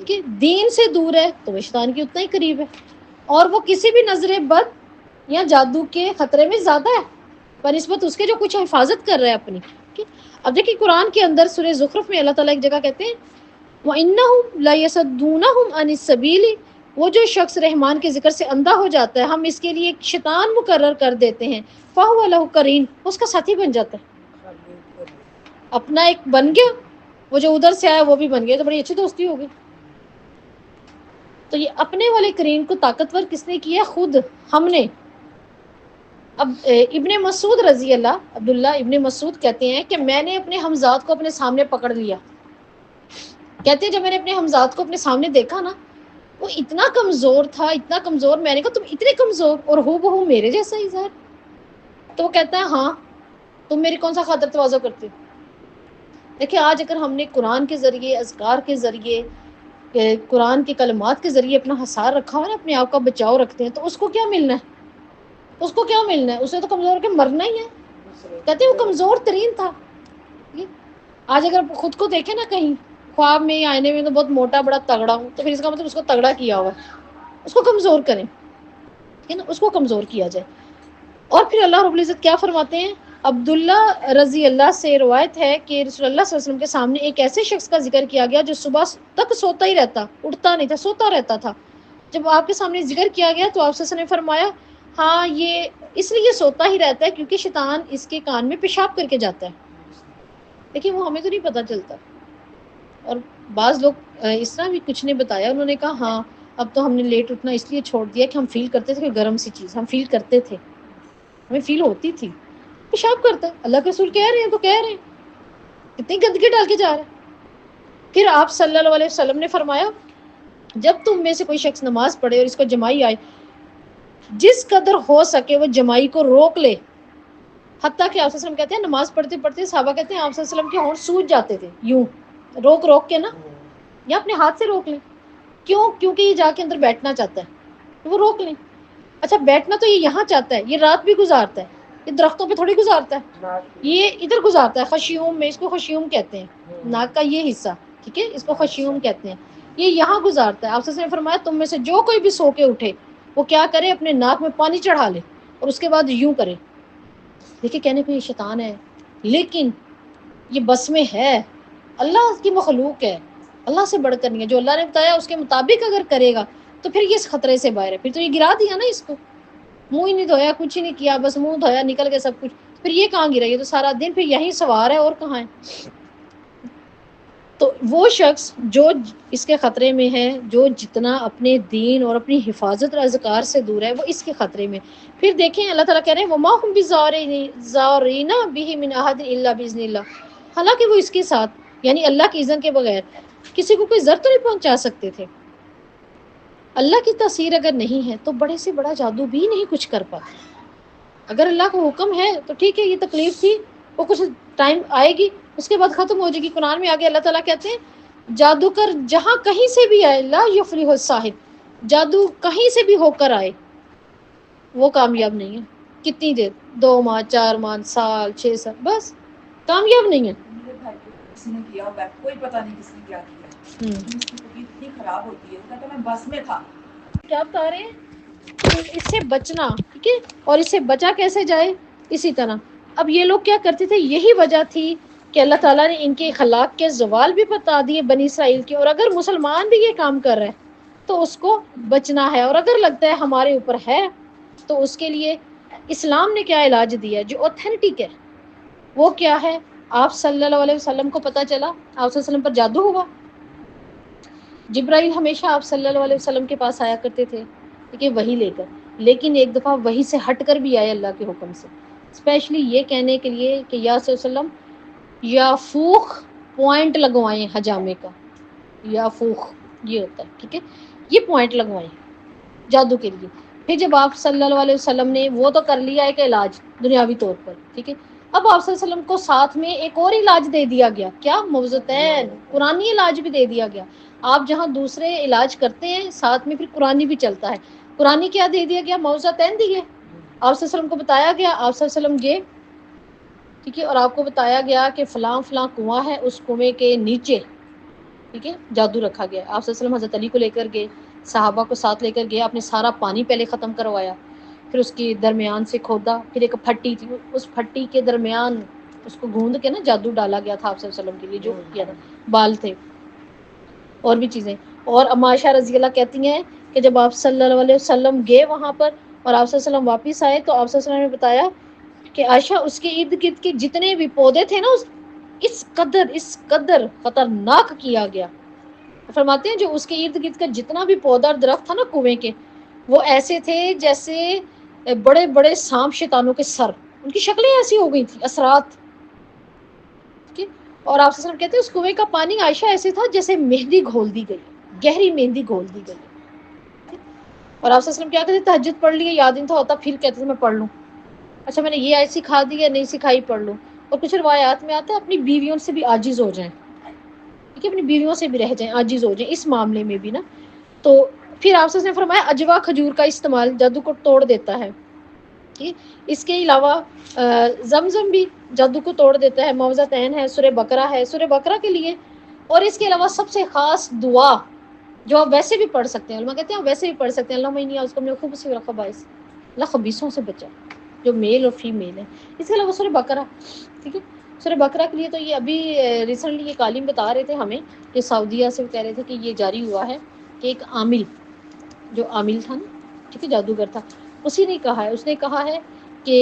کہ دین سے دور ہے، تو وہ شیطان کے اتنا ہی قریب ہے، اور وہ کسی بھی نظر بد یا جادو کے خطرے میں زیادہ ہے بنسبت اس کے جو کچھ حفاظت کر رہا ہے اپنی. اب دیکھیں قرآن کے اندر سورہ زخرف میں اللہ تعالیٰ ایک جگہ کہتے ہیں وَإِنَّهُمْ لَيَصُدُّونَهُمْ عَنِ السَّبِيلِ، وہ جو شخص رحمان کے ذکر سے اندھا ہو جاتا ہے ہم اس کے لیے ایک شیطان مقرر کر دیتے ہیں، فَهُوَ لَهُ قَرِينٌ، اس کا ساتھی بن جاتا ہے، اپنا ایک بن گیا، وہ جو ادھر سے آیا وہ بھی بن گیا، تو بڑی اچھی دوستی ہو گئی. تو یہ اپنے والے قرین کو طاقتور کس نے کیا؟ خود ہم نے. اب ابن مسعود رضی اللہ، عبداللہ ابن مسعود کہتے ہیں کہ میں نے اپنے حمزات کو اپنے سامنے پکڑ لیا. کہتے ہیں جب میں نے اپنے حمزات کو اپنے سامنے دیکھا نا، وہ اتنا کمزور تھا، اتنا کمزور، میں نے کہا تم اتنے کمزور اور ہو بہو میرے جیسا ہی ظاہر. تو وہ کہتا ہے ہاں تم میری کون سا خاطر تواضع کرتے ہو. دیکھیں آج اگر ہم نے قرآن کے ذریعے، اذکار کے ذریعے، قرآن کے کلمات کے ذریعے اپنا حصار رکھا ہوا نا، اپنے آپ کا بچاؤ رکھتے ہیں، تو اس کو کیا ملنا ہے؟ اس کو کیا ملنا ہے؟ اسے تو کمزور کے مرنا ہی ہے. کہتے ہیں وہ کمزور ترین تھا. آج اگر خود کو دیکھیں نا کہیں خواب میں یا آئینے میں تو بہت موٹا بڑا تگڑا ہوں، تو پھر اس کا مطلب اس کو تگڑا کیا ہوا ہے، اس کو کمزور کریں، ٹھیک ہے نا، اس کو کمزور کیا جائے. اور پھر اللہ رب العزت کیا فرماتے ہیں؟ عبداللہ رضی اللہ سے روایت ہے کہ رسول اللہ صلی اللہ علیہ وسلم کے سامنے ایک ایسے شخص کا ذکر کیا گیا جو صبح تک سوتا ہی رہتا، اٹھتا نہیں تھا، سوتا رہتا تھا. جب آپ کے سامنے ذکر کیا گیا تو آپ صلی اللہ علیہ وسلم نے فرمایا ہاں یہ اس لیے سوتا ہی رہتا ہے کیونکہ شیطان اس کے کان میں پیشاب کر کے جاتا ہے. لیکن وہ ہمیں تو نہیں پتہ چلتا. اور بعض لوگ اس طرح بھی کچھ نے بتایا، انہوں نے کہا ہاں اب تو ہم نے لیٹ اٹھنا اس لیے چھوڑ دیا کہ ہم فیل کرتے تھے کہ گرم سی چیز ہم فیل کرتے تھے، ہمیں فیل ہوتی تھی. پیشاب کرتا ہے، اللہ کے رسول کہہ رہے ہیں تو کہہ رہے ہیں، کتنی گندگی ڈال کے جا رہے ہیں. پھر آپ صلی اللہ علیہ وسلم نے فرمایا جب تم میں سے کوئی شخص نماز پڑھے اور اس کو جمائی آئے، جس قدر ہو سکے وہ جمائی کو روک لے. حتیٰ کہ آپ صلی اللہ علیہ وسلم کہتے ہیں نماز پڑھتے پڑھتے صحابہ کہتے ہیں آپ صلی اللہ علیہ وسلم کے ہونٹ سوج جاتے تھے، یوں روک روک کے نا، یا اپنے ہاتھ سے روک لیں. کیوں؟ کیونکہ یہ جا کے اندر بیٹھنا چاہتا ہے، وہ روک لیں. اچھا بیٹھنا تو یہ یہاں چاہتا ہے، یہ رات بھی گزارتا ہے، یہ درختوں پہ تھوڑی گزارتا ہے، یہ ادھر گزارتا ہے خشیوم میں، اس کو خشیوم کہتے ہیں، ناک کا یہ حصہ، ٹھیک ہے، اس کو خشیوم کہتے ہیں، یہ یہاں گزارتا ہے. آپ صلی اللہ علیہ وسلم نے فرمایا تم میں سے جو کوئی بھی سو کے اٹھے وہ کیا کرے، اپنے ناک میں پانی چڑھا لے اور اس کے بعد یوں کرے. دیکھیں کہنے کو یہ شیطان ہے، لیکن یہ بس میں ہے، اللہ کی مخلوق ہے، اللہ سے بڑھ کر نہیں ہے. جو اللہ نے بتایا اس کے مطابق اگر کرے گا تو پھر یہ اس خطرے سے باہر ہے. پھر تو یہ گرا دیا نا اس کو، منہ ہی نہیں دھویا، کچھ ہی نہیں کیا، بس منہ دھویا نکل گیا سب کچھ، پھر یہ کہاں گرا؟ یہ تو سارا دن پھر یہیں سوار ہے، اور کہاں ہے. تو وہ شخص جو اس کے خطرے میں ہے، جو جتنا اپنے دین اور اپنی حفاظت اور اذکار سے دور ہے، وہ اس کے خطرے میں. پھر دیکھیں اللہ تعالیٰ کہہ رہے ہیں وَمَا هُمْ بِضَارِّينَ بِهِ مِنْ أَحَدٍ إِلَّا بِإِذْنِ اللَّهِ، حالانکہ وہ اس کے ساتھ یعنی اللہ کی اذن کے بغیر کسی کو کوئی ضرر تو نہیں پہنچا سکتے تھے. اللہ کی تاثیر اگر نہیں ہے تو بڑے سے بڑا جادو بھی نہیں کچھ کر پاتا. اگر اللہ کا حکم ہے تو ٹھیک ہے، یہ تکلیف تھی، وہ کچھ ٹائم آئے گی، اس کے بعد ختم ہو جائے گی. قرآن میں آگے اللہ تعالیٰ کہتے ہیں جادوگر جہاں کہیں سے بھی آئے لا یفلح الساحر، جادو کہیں سے بھی ہو کر آئے وہ کامیاب نہیں ہے. کتنی دیر؟ 2 ماہ 4 ماہ سال 6 سال، بس کامیاب نہیں ہے. میرے بھائی کو کسی نے کیا ہوا ہے، کوئی پتہ نہیں کس نے کیا کیا، اس کی طبیعت اتنی خراب ہوتی ہے، کہتا میں بس میں تھا. کیا بتا رہے ہیں کہ اس سے بچنا، ٹھیک ہے، اور اس سے بچا کیسے جائے اسی طرح. اب یہ لوگ کیا کرتے تھے، یہی وجہ تھی کہ اللہ تعالیٰ نے ان کے اخلاق کے زوال بھی بتا دیے بنی اسرائیل کے. اور اگر مسلمان بھی یہ کام کر رہے ہیں تو اس کو بچنا ہے. اور اگر لگتا ہے ہمارے اوپر ہے تو اس کے لیے اسلام نے کیا علاج دیا ہے جو اوتھینٹک ہے. وہ کیا ہے؟ آپ صلی اللہ علیہ وسلم کو پتہ چلا آپ صلی اللہ علیہ وسلم پر جادو ہوا. جبرائیل ہمیشہ آپ صلی اللہ علیہ وسلم کے پاس آیا کرتے تھے، ٹھیک ہے، وہی لے کر، لیکن ایک دفعہ وہی سے ہٹ کر بھی آئے اللہ کے حکم سے، اسپیشلی یہ کہنے کے لیے کہ یا صلی اللہ علیہ وسلم یا فوخ پوائنٹ لگوائیں حجامے کا، یا فوخ یہ ہوتا ہے، ٹھیک ہے، یہ پوائنٹ لگوائیں جادو کے لیے. پھر جب آپ صلی اللہ علیہ وسلم نے وہ تو کر لیا ایک علاج دنیاوی طور پر، ٹھیک ہے، اب آپ صلی اللہ علیہ وسلم کو ساتھ میں ایک اور علاج دے دیا گیا. کیا؟ موعظتین، قرآنی علاج بھی دے دیا گیا. آپ جہاں دوسرے علاج کرتے ہیں ساتھ میں پھر قرآنی بھی چلتا ہے. قرآن کیا دے دیا گیا؟ موعظتین دیے، آپ صلی اللہ علیہ وسلم کو بتایا گیا، آپ صلی اللہ علیہ وسلم گئے، ٹھیک ہے، اور آپ کو بتایا گیا کہ فلاں فلاں کنواں ہے، اس کنویں کے نیچے، ٹھیک ہے، جادو رکھا گیا۔ آپ صلی اللہ علیہ وسلم حضرت علی کو لے کر گئے، صحابہ کو ساتھ لے کر گئے، آپ نے سارا پانی پہلے ختم کروایا، پھر اس کے درمیان سے کھودا، پھر ایک پھٹی تھی، اس پھٹی کے درمیان اس کو گوند کے نا جادو ڈالا گیا تھا آپ صلی اللہ علیہ وسلم کے لیے، جو کیا تھا، بال تھے اور بھی چیزیں۔ اور اما عائشہ رضی اللہ کہتی ہیں کہ جب آپ صلی اللہ علیہ وسلم گئے وہاں پر اور آپ صلی اللہ علیہ وسلم واپس آئے تو آپ صلی اللہ علیہ وسلم نے بتایا کہ عائشہ اس کے ارد گرد کے جتنے بھی پودے تھے نا اس قدر خطرناک کیا گیا۔ فرماتے ہیں جو اس کے ارد گرد کا جتنا بھی پودا اور درخت تھا نا کنویں کے، وہ ایسے تھے جیسے بڑے بڑے سانپ شیطانوں کے سر، ان کی شکلیں ایسی ہو گئی تھی، اثرات۔ اور آپ صلی اللہ علیہ وسلم کہتے ہیں اس کنویں کا پانی عائشہ ایسے تھا جیسے مہندی گھول دی گئی، گہری مہندی گھول دی گئی۔ اور آپ صلی اللہ علیہ وسلم کیا کہتے تہجد پڑھ لیے، یاد نہیں تھا ہوتا، پھر کہتے تھے میں پڑھ لوں، اچھا میں نے یہ آیت سکھا دی ہے نہیں سکھائی، پڑھ لوں۔ اور کچھ روایات میں آتا ہے اپنی بیویوں سے بھی عاجز ہو جائیں، ٹھیک ہے، اپنی بیویوں سے بھی رہ جائیں، عاجز ہو جائیں اس معاملے میں بھی نا۔ تو پھر آپ سے فرمایا اجوا کھجور کا استعمال جادو کو توڑ دیتا ہے، اس کے علاوہ زمزم بھی جادو کو توڑ دیتا ہے، موعظتین ہے، سورہ بقرہ ہے، سورہ بقرہ کے لیے۔ اور اس کے علاوہ سب سے خاص دعا جو آپ ویسے بھی پڑھ سکتے ہیں، علماء کہتے ہیں آپ ویسے بھی پڑھ سکتے ہیں، اللہم انی اعوذ بک من الخبث والخبائث، اللہ خبیثوں سے بچا، جو میل اور فیمیل ہیں۔ اس کے علاوہ سورہ بقرہ، ٹھیک ہے، سورہ بقرہ کے لیے تو یہ ابھی ریسنٹلی ایک عالم بتا رہے تھے ہمیں کہ سعودیہ سے کہہ رہے تھے کہ یہ جاری ہوا ہے کہ ایک عامل جو عامل تھا نا، ٹھیک ہے، جادوگر تھا، اسی نے کہا ہے، اس نے کہا ہے کہ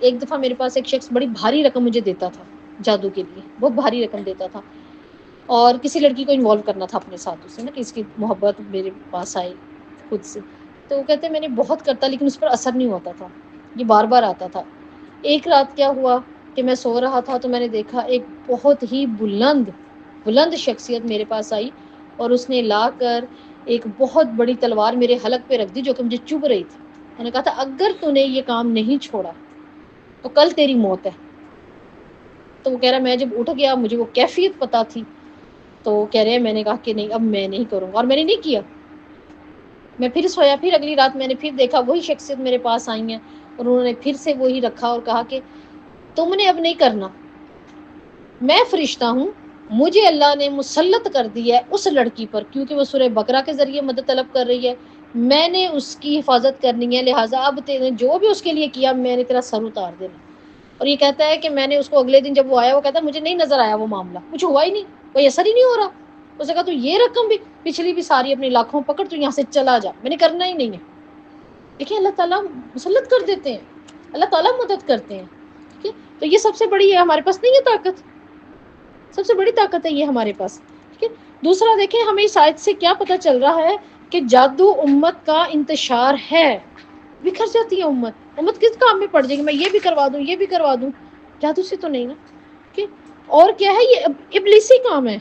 ایک دفعہ میرے پاس ایک شخص بڑی بھاری رقم مجھے دیتا تھا جادو کے لیے، بہت بھاری رقم دیتا تھا، اور کسی لڑکی کو انوالو کرنا تھا اپنے ساتھ، اسے نا کہ اس کی محبت میرے پاس آئے خود سے۔ تو وہ کہتے ہیں میں نے بہت کرتا لیکن اس پر اثر نہیں ہوتا تھا، یہ بار بار آتا تھا۔ ایک رات کیا ہوا کہ میں سو رہا تھا تو میں نے دیکھا ایک بہت ہی بلند شخصیت میرے پاس آئی، اور اس نے لا کر ایک بہت بڑی تلوار میرے حلق پہ رکھ دی جو کہ مجھے چبھ رہی تھی۔ میں نے کہا تھا اگر تو نے یہ کام نہیں چھوڑا تو کل تیری موت ہے۔ تو وہ کہہ رہا میں جب اٹھ گیا، مجھے وہ کیفیت پتا تھی، تو کہہ رہے ہیں میں نے کہا کہ نہیں اب میں نہیں کروں گا، اور میں نے نہیں کیا۔ میں پھر سویا، پھر اگلی رات میں نے پھر دیکھا وہی شخصیت میرے پاس آئی ہیں، اور انہوں نے پھر سے وہی رکھا اور کہا کہ تم نے اب نہیں کرنا، میں فرشتہ ہوں، مجھے اللہ نے مسلط کر دیا ہے اس لڑکی پر، کیونکہ وہ سورہ بقرہ کے ذریعے مدد طلب کر رہی ہے، میں نے اس کی حفاظت کرنی ہے، لہٰذا اب تیرے جو بھی اس کے لیے کیا میں نے تیرا سر اتار دینا۔ اور یہ کہتا ہے کہ میں نے اس کو اگلے دن جب وہ آیا، وہ کہتا ہے مجھے نہیں نظر آیا وہ معاملہ، کچھ ہوا ہی نہیں، کوئی اثر ہی نہیں ہو رہا۔ اس نے کہا تو یہ رقم بھی پچھلی بھی ساری اپنی لاکھوں پکڑ تو یہاں سے چلا جا، میں نے کرنا ہی نہیں ہے۔ دیکھیں اللہ تعالیٰ مسلط کر دیتے ہیں، اللہ تعالیٰ مدد کرتے ہیں، ٹھیک ہے، تو یہ سب سے بڑی ہے، ہمارے پاس نہیں ہے طاقت، سب سے بڑی طاقت ہے یہ ہمارے پاس، ٹھیک ہے۔ دوسرا دیکھیں ہمیں اس آیت سے کیا پتہ چل رہا ہے کہ جادو امت کا انتشار ہے، بکھر جاتی ہے امت کس کام میں پڑ جائے گی، میں یہ بھی کروا دوں یہ بھی کروا دوں، جادو سے تو نہیں نا، ٹھیک ہے۔ اور کیا ہے یہ ابلیسی کام ہے،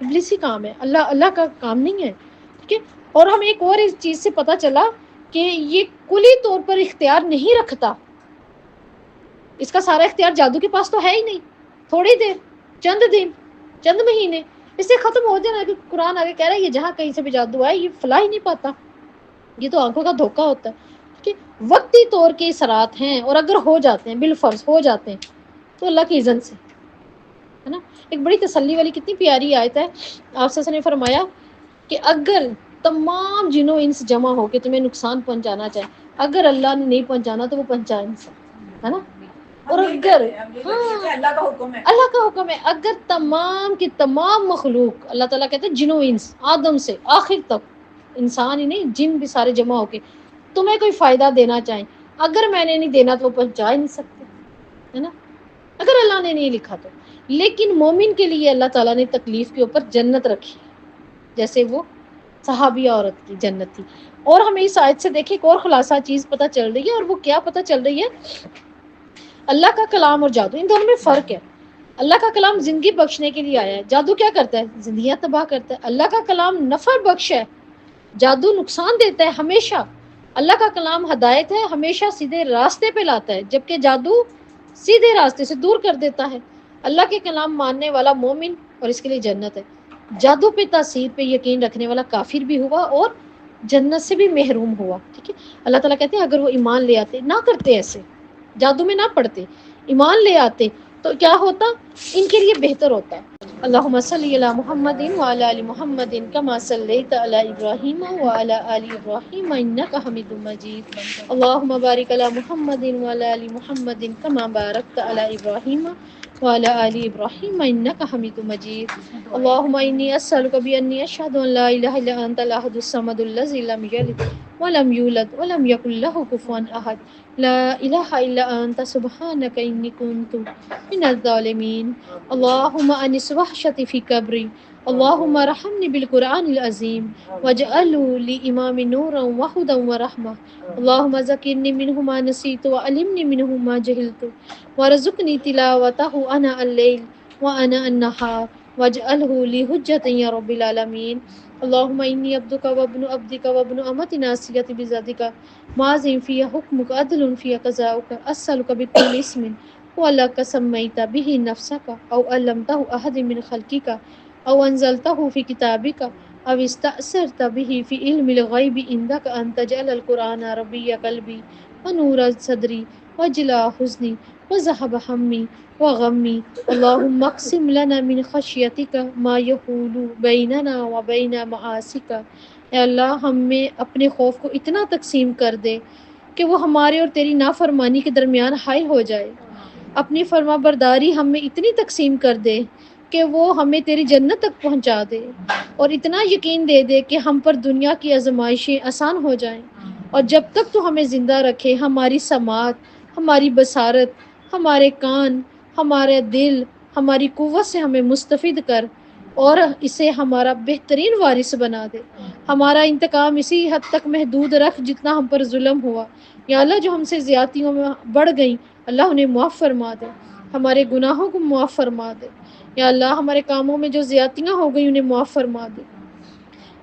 ابلیسی کام ہے، اللہ کا کام نہیں ہے، ٹھیک ہے۔ اور ہمیں ایک اور اس چیز سے پتہ چلا کہ یہ کلی طور پر اختیار نہیں رکھتا، اس کا سارا اختیار جادو کے پاس تو ہے ہی نہیں، تھوڑی دیر، چند دن، چند مہینے، اس سے ختم ہو جانا۔ کہ قرآن آگے کہہ رہا ہے یہ جہاں کہیں سے بھی جادو آئے یہ فلاح ہی نہیں پاتا، یہ تو آنکھوں کا دھوکہ ہوتا ہے، کہ وقتی طور کے اثرات ہیں، اور اگر ہو جاتے ہیں بالفرض ہو جاتے ہیں تو اللہ کی اذن سے، ہے نا۔ ایک بڑی تسلی والی کتنی پیاری آیت ہے، آپ صلی اللہ علیہ وسلم نے فرمایا کہ اگر تمام جنوں انس جمع ہو کے تمہیں نقصان پہنچانا چاہے، اگر اللہ نے نہیں پہنچانا تو وہ پہنچا نہیں سکتا، ہے نا۔ اور اگر اللہ کا حکم ہے، اللہ کا حکم ہے، اگر تمام کی تمام مخلوق، اللہ تعالیٰ کہتے ہیں جنوں انس، آدم سے آخر تک، انسان ہی نہیں جن بھی سارے جمع ہو کے تمہیں کوئی فائدہ دینا چاہیں، اگر میں نے نہیں دینا تو وہ پہنچا ہی نہیں سکتے، ہے نا، اگر اللہ نے نہیں لکھا تو۔ لیکن مومن کے لیے اللہ تعالیٰ نے تکلیف کے اوپر جنت رکھی، جیسے وہ صحابیہ عورت کی جنت تھی۔ اور ہمیں اس آیت سے دیکھیں ایک اور خلاصہ چیز پتہ چل رہی ہے، اور وہ کیا پتہ چل رہی ہے، اللہ کا کلام اور جادو ان دونوں میں فرق ہے۔ اللہ کا کلام زندگی بخشنے کے لیے آیا ہے، جادو کیا کرتا ہے، زندگیاں تباہ کرتا ہے۔ اللہ کا کلام نفع بخش ہے، جادو نقصان دیتا ہے ہمیشہ۔ اللہ کا کلام ہدایت ہے، ہمیشہ سیدھے راستے پہ لاتا ہے، جبکہ جادو سیدھے راستے سے دور کر دیتا ہے۔ اللہ کے کلام ماننے والا مومن اور اس کے لیے جنت ہے، جادو پہ تاثیر پہ یقین رکھنے والا کافر بھی ہوا اور جنت سے بھی محروم ہوا. ٹھیک ہے. اللہ تعالیٰ کہتے ہیں اگر وہ ایمان لے آتے، نہ کرتے ایسے، جادو میں نہ پڑتے، ایمان لے آتے تو کیا ہوتا؟ ان کے لیے بہتر ہوتا. اللہم صلی علی محمد وعلی آل محمد کما صلیت علی ابراہیم وعلی آل ابراہیم انک حمید مجید. اللہم بارک علی محمد وعلی آل محمد کما بارکت علی ابراہیم وعلی آل ابراہیم انک حمید مجید. اللہم انی اسألک بانی اشہد ان لا الہ الا انت الاحد الصمد الذی لم یلد ولم یولد ولم یکن لہ کفوا احد. لا الہ الا انت سبحانک انی کنت من الظالمین. اللہم انس وحشتی فی قبری. اللہم رحمنی بالقرآن العظیم واجعلہ لی امام نورا وہدا ورحمہ. اللہم ذکرنی منہ ما نسیت وعلمنی منہ ما جہلت وارزقنی تلاوتہ آناء اللیل وآناء النہار واجعلہ لی حجۃ یا رب العالمین. اللہم انی عبدک وابن عبدک وابن امۃ ناصیۃ بزادک ماض فی حکمک عدل فی قضاؤک. اسألک بکل اسم وَلَكَ سَمَّيْتَ بِهِ نَفْسَكَ أَوْ عَلَّمْتَهُ أَحَدٍ مِّنْ خَلْقِكَ أَوْ أَنزَلْتَهُ فِي كِتَابِكَ أَوْ اسْتَأْثَرْتَ بِهِ فِي عِلْمِ الْغَيْبِ عِندَكَ أَن تَجْعَلَ الْقُرْآنَ رَبِيعَ قَلْبِي وَنُورَ صَدْرِي وَجِلَاءَ حُزْنِي وَذَهَبَ هَمِّي وَغَمِّي. اللهم اقسم لنا من خشيتك ما يحول بيننا وبين معاصيك. اے اللہ ہم میں اپنے خوف کو اتنا تقسیم کر دے کہ وہ ہمارے اور تیری نافرمانی کے درمیان حائل ہو جائے. اپنی فرما برداری ہم میں اتنی تقسیم کر دے کہ وہ ہمیں تیری جنت تک پہنچا دے، اور اتنا یقین دے دے کہ ہم پر دنیا کی آزمائشیں آسان ہو جائیں. اور جب تک تو ہمیں زندہ رکھے ہماری سماعت، ہماری بصارت، ہمارے کان، ہمارے دل، ہماری قوت سے ہمیں مستفید کر اور اسے ہمارا بہترین وارث بنا دے. ہمارا انتقام اسی حد تک محدود رکھ جتنا ہم پر ظلم ہوا. یا اللہ جو ہم سے زیادتیوں میں بڑھ گئیں اللہ انہیں معاف فرما دے، ہمارے گناہوں کو معاف فرما دے. یا اللہ ہمارے کاموں میں جو زیادتیاں ہو گئی انہیں معاف فرما دے.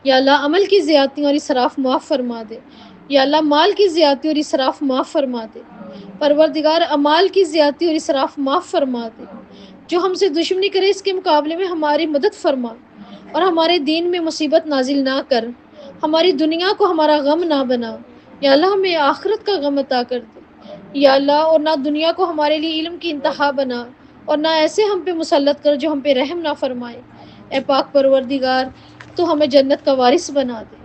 یا اللہ عمل کی زیادتی اور اسراف معاف فرما دے. یا اللہ مال کی زیادتی اور اسراف معاف فرما دے. پروردگار اعمال کی زیادتی اور اسراف معاف فرما دے. جو ہم سے دشمنی کرے اس کے مقابلے میں ہماری مدد فرما، اور ہمارے دین میں مصیبت نازل نہ کر، ہماری دنیا کو ہمارا غم نہ بنا. یا اللہ ہمیں آخرت کا غم عطا کر دے. یا اللہ اور نہ دنیا کو ہمارے لیے علم کی انتہا بنا، اور نہ ایسے ہم پہ مسلط کر جو ہم پہ رحم نہ فرمائے. اے پاک پروردگار تو ہمیں جنت کا وارث بنا دے.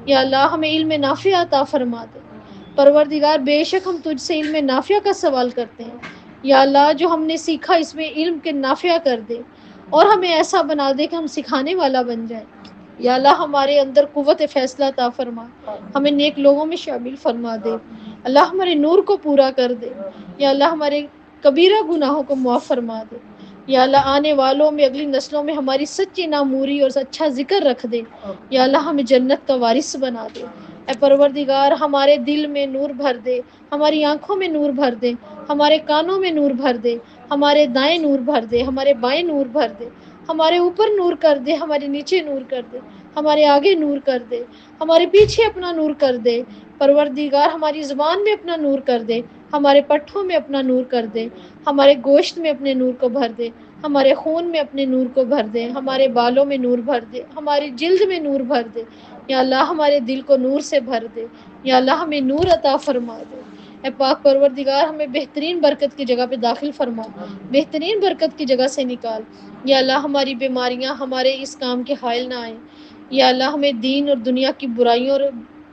یا اللہ ہمیں علم نافع عطا فرما دے. پروردگار بے شک ہم تجھ سے علم نافع کا سوال کرتے ہیں. یا اللہ جو ہم نے سیکھا اس میں علم کے نافع کر دے، اور ہمیں ایسا بنا دے کہ ہم سکھانے والا بن جائیں. یا اللہ ہمارے اندر قوت فیصلہ عطا فرما، ہمیں نیک لوگوں میں شامل فرما دے. اللہ ہمارے نور کو پورا کر دے. یا اللہ ہمارے کبیرہ گناہوں کو معاف فرما دے. یا اللہ آنے والوں میں اگلی نسلوں میں ہماری سچی ناموری اور اچھا ذکر رکھ دے. یا اللہ ہمیں جنت کا وارث بنا دے. اے پروردگار ہمارے دل میں نور بھر دے، ہماری آنکھوں میں نور بھر دے، ہمارے کانوں میں نور بھر دے، ہمارے دائیں نور بھر دے، ہمارے بائیں نور بھر دے، ہمارے اوپر نور کر دے، ہمارے نیچے نور کر دے، ہمارے آگے نور کر دے، ہمارے پیچھے اپنا نور کر دے. پروردگار ہماری زبان میں اپنا نور کر دے، ہمارے پٹھوں میں اپنا نور کر دے، ہمارے گوشت میں اپنے نور کو بھر دے، ہمارے خون میں اپنے نور کو بھر دے، ہمارے بالوں میں نور بھر دے، ہماری جلد میں نور بھر دے. یا اللہ ہمارے دل کو نور سے بھر دے. یا اللہ ہمیں نور عطا فرما دے. اے پاک پروردگار ہمیں بہترین برکت کی جگہ پہ داخل فرما، بہترین برکت کی جگہ سے نکال. یا اللہ ہماری بیماریاں ہمارے اس کام کے حائل نہ آئیں. یا اللہ ہمیں دین اور دنیا کی برائیوں اور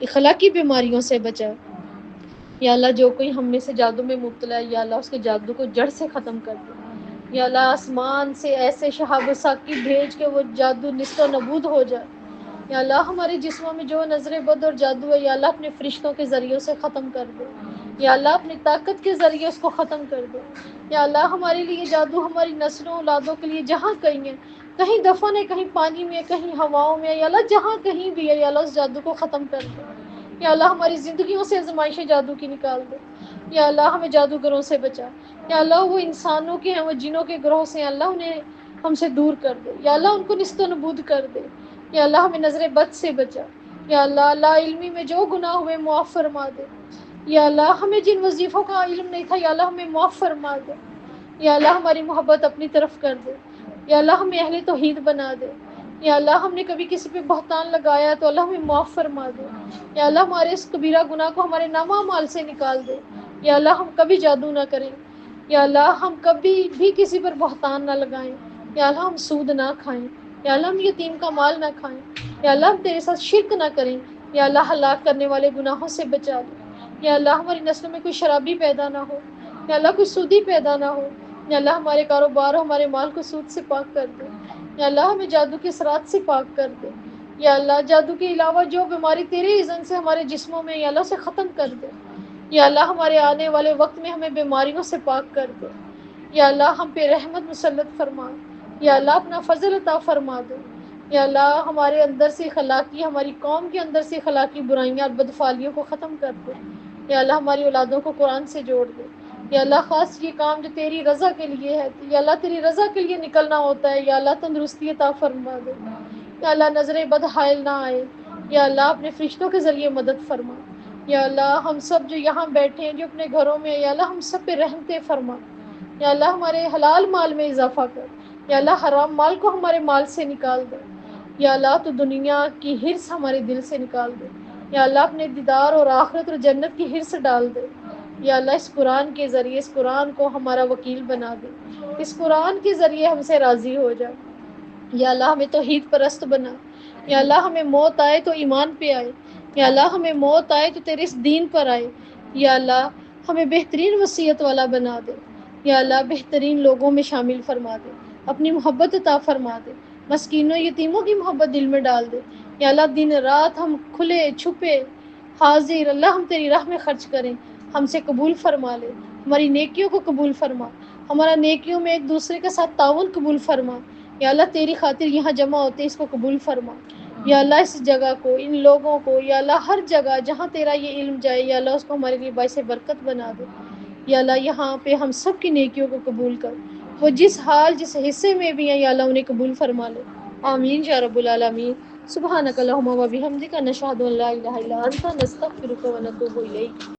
اخلاقی بیماریوں سے بچا. یا اللہ جو کوئی ہم میں سے جادو میں مبتلا ہے یا اللہ اس کے جادو کو جڑ سے ختم کر دے. یا اللہ آسمان سے ایسے شہاب و ساکی بھیج کے وہ جادو نست و نبود ہو جائے. یا اللہ ہمارے جسموں میں جو نظر بد اور جادو ہے یا اللہ اپنے فرشتوں کے ذریعے سے ختم کر دے. یا اللہ اپنی طاقت کے ذریعے اس کو ختم کر دے. یا اللہ ہمارے لیے جادو ہماری نسلوں اولادوں کے لیے جہاں کہیں ہے، کہیں دفن ہے، کہیں پانی میں، کہیں ہواؤں میں، یا اللہ جہاں کہیں بھی ہے یا اللہ اس جادو کو ختم کر دے. یا اللہ ہماری زندگیوں سے آزمائشیں جادو کی نکال دے. یا اللہ ہمیں جادوگروں سے بچا. یا اللہ وہ انسانوں کے ہیں، وہ جنوں کے گروہ سے ہیں، اللہ انہیں ہم سے دور کر دے. یا اللہ ان کو نیست و نبود کر دے. یا اللہ ہمیں نظر بد سے بچا. یا اللہ لا علمی میں جو گناہ ہوئے معاف فرما دے. یا اللہ ہمیں جن وظیفوں کا علم نہیں تھا یا اللہ ہمیں معاف فرما دے. یا اللہ ہماری محبت اپنی طرف کر دے. یا اللہ ہمیں اہل توحید بنا دے. یا اللہ ہم نے کبھی کسی پہ بہتان لگایا تو اللہ ہمیں معاف فرما دے. یا اللہ ہمارے اس کبیرہ گناہ کو ہمارے نامہ مال سے نکال دے. یا اللہ ہم کبھی جادو نہ کریں. یا اللہ ہم کبھی بھی کسی پر بہتان نہ لگائیں. یا اللہ ہم سود نہ کھائیں. یا اللہ ہم یتیم کا مال نہ کھائیں. یا اللہ ہم تیرے ساتھ شرک نہ کریں. یا اللہ ہلاک کرنے والے گناہوں سے بچا دے. یا اللہ ہماری نسلوں میں کوئی شرابی پیدا نہ ہو. یا اللہ کوئی سودی پیدا نہ ہو. یا اللہ ہمارے کاروبار اور ہمارے مال کو سود سے پاک کر دے. یا اللہ ہمیں جادو کے اثرات سے پاک کر دے. یا اللہ جادو کے علاوہ جو بیماری تیرے اذن سے ہمارے جسموں میں یا اللہ اسے ختم کر دے. یا اللہ ہمارے آنے والے وقت میں ہمیں بیماریوں سے پاک کر دے. یا اللہ ہم پہ رحمت مسلط فرما. یا اللہ اپنا فضل عطا فرما دے. یا اللہ ہمارے اندر سے اخلاقی ہماری قوم کے اندر سے اخلاقی برائیاں اور بدفعلیوں کو ختم کر دے. یا اللہ ہماری اولادوں کو قرآن سے جوڑ دے. یا اللہ خاص یہ کام جو تیری رضا کے لیے ہے، یا اللہ تیری رضا کے لیے نکلنا ہوتا ہے، یا اللہ تندرستی عطا فرما دے. یا اللہ نظر بد حائل نہ آئے. یا اللہ اپنے فرشتوں کے ذریعے مدد فرما. یا اللہ ہم سب جو یہاں بیٹھے ہیں جو اپنے گھروں میں، یا اللہ ہم سب پہ رحمتیں فرما. یا اللہ ہمارے حلال مال میں اضافہ کر. یا اللہ حرام مال کو ہمارے مال سے نکال دے. یا اللہ تو دنیا کی حرص ہمارے دل سے نکال دے. یا اللہ اپنے دیدار اور آخرت اور جنت کی حرص ڈال دے. یا اللہ اس قرآن کے ذریعے اس قرآن کو ہمارا وکیل بنا دے. اس قرآن کے ذریعے ہم سے راضی ہو جا. یا اللہ ہمیں توحید پرست بنا. یا اللہ ہمیں موت آئے تو ایمان پہ آئے. یا اللہ ہمیں موت آئے تو تیرے اس دین پر آئے. یا اللہ ہمیں بہترین وصیت والا بنا دے. یا اللہ بہترین لوگوں میں شامل فرما دے. اپنی محبت عطا فرما دے. مسکینوں یتیموں کی محبت دل میں ڈال دے. یا اللہ دن رات ہم کھلے چھپے حاضر اللہ ہم تیری راہ میں خرچ کریں. ہم سے قبول فرما لے. ہماری نیکیوں کو قبول فرما. ہمارا نیکیوں میں ایک دوسرے کے ساتھ تعاون قبول فرما. یا اللہ تیری خاطر یہاں جمع ہوتے اس کو قبول فرما. یا اللہ اس جگہ کو، ان لوگوں کو، یا اللہ ہر جگہ جہاں تیرا یہ علم جائے، یا اللہ اس کو ہمارے لیے باعث برکت بنا دے. یا اللہ یہاں پہ ہم سب کی نیکیوں کو قبول کر. وہ جس حال جس حصے میں بھی ہیں یا اللہ انہیں قبول فرما لے. آمین یا رب العالمین. سبحانک اللہم و بحمدک نشہد ان لا الہ الا انت نستغفرک و نتوب الیک.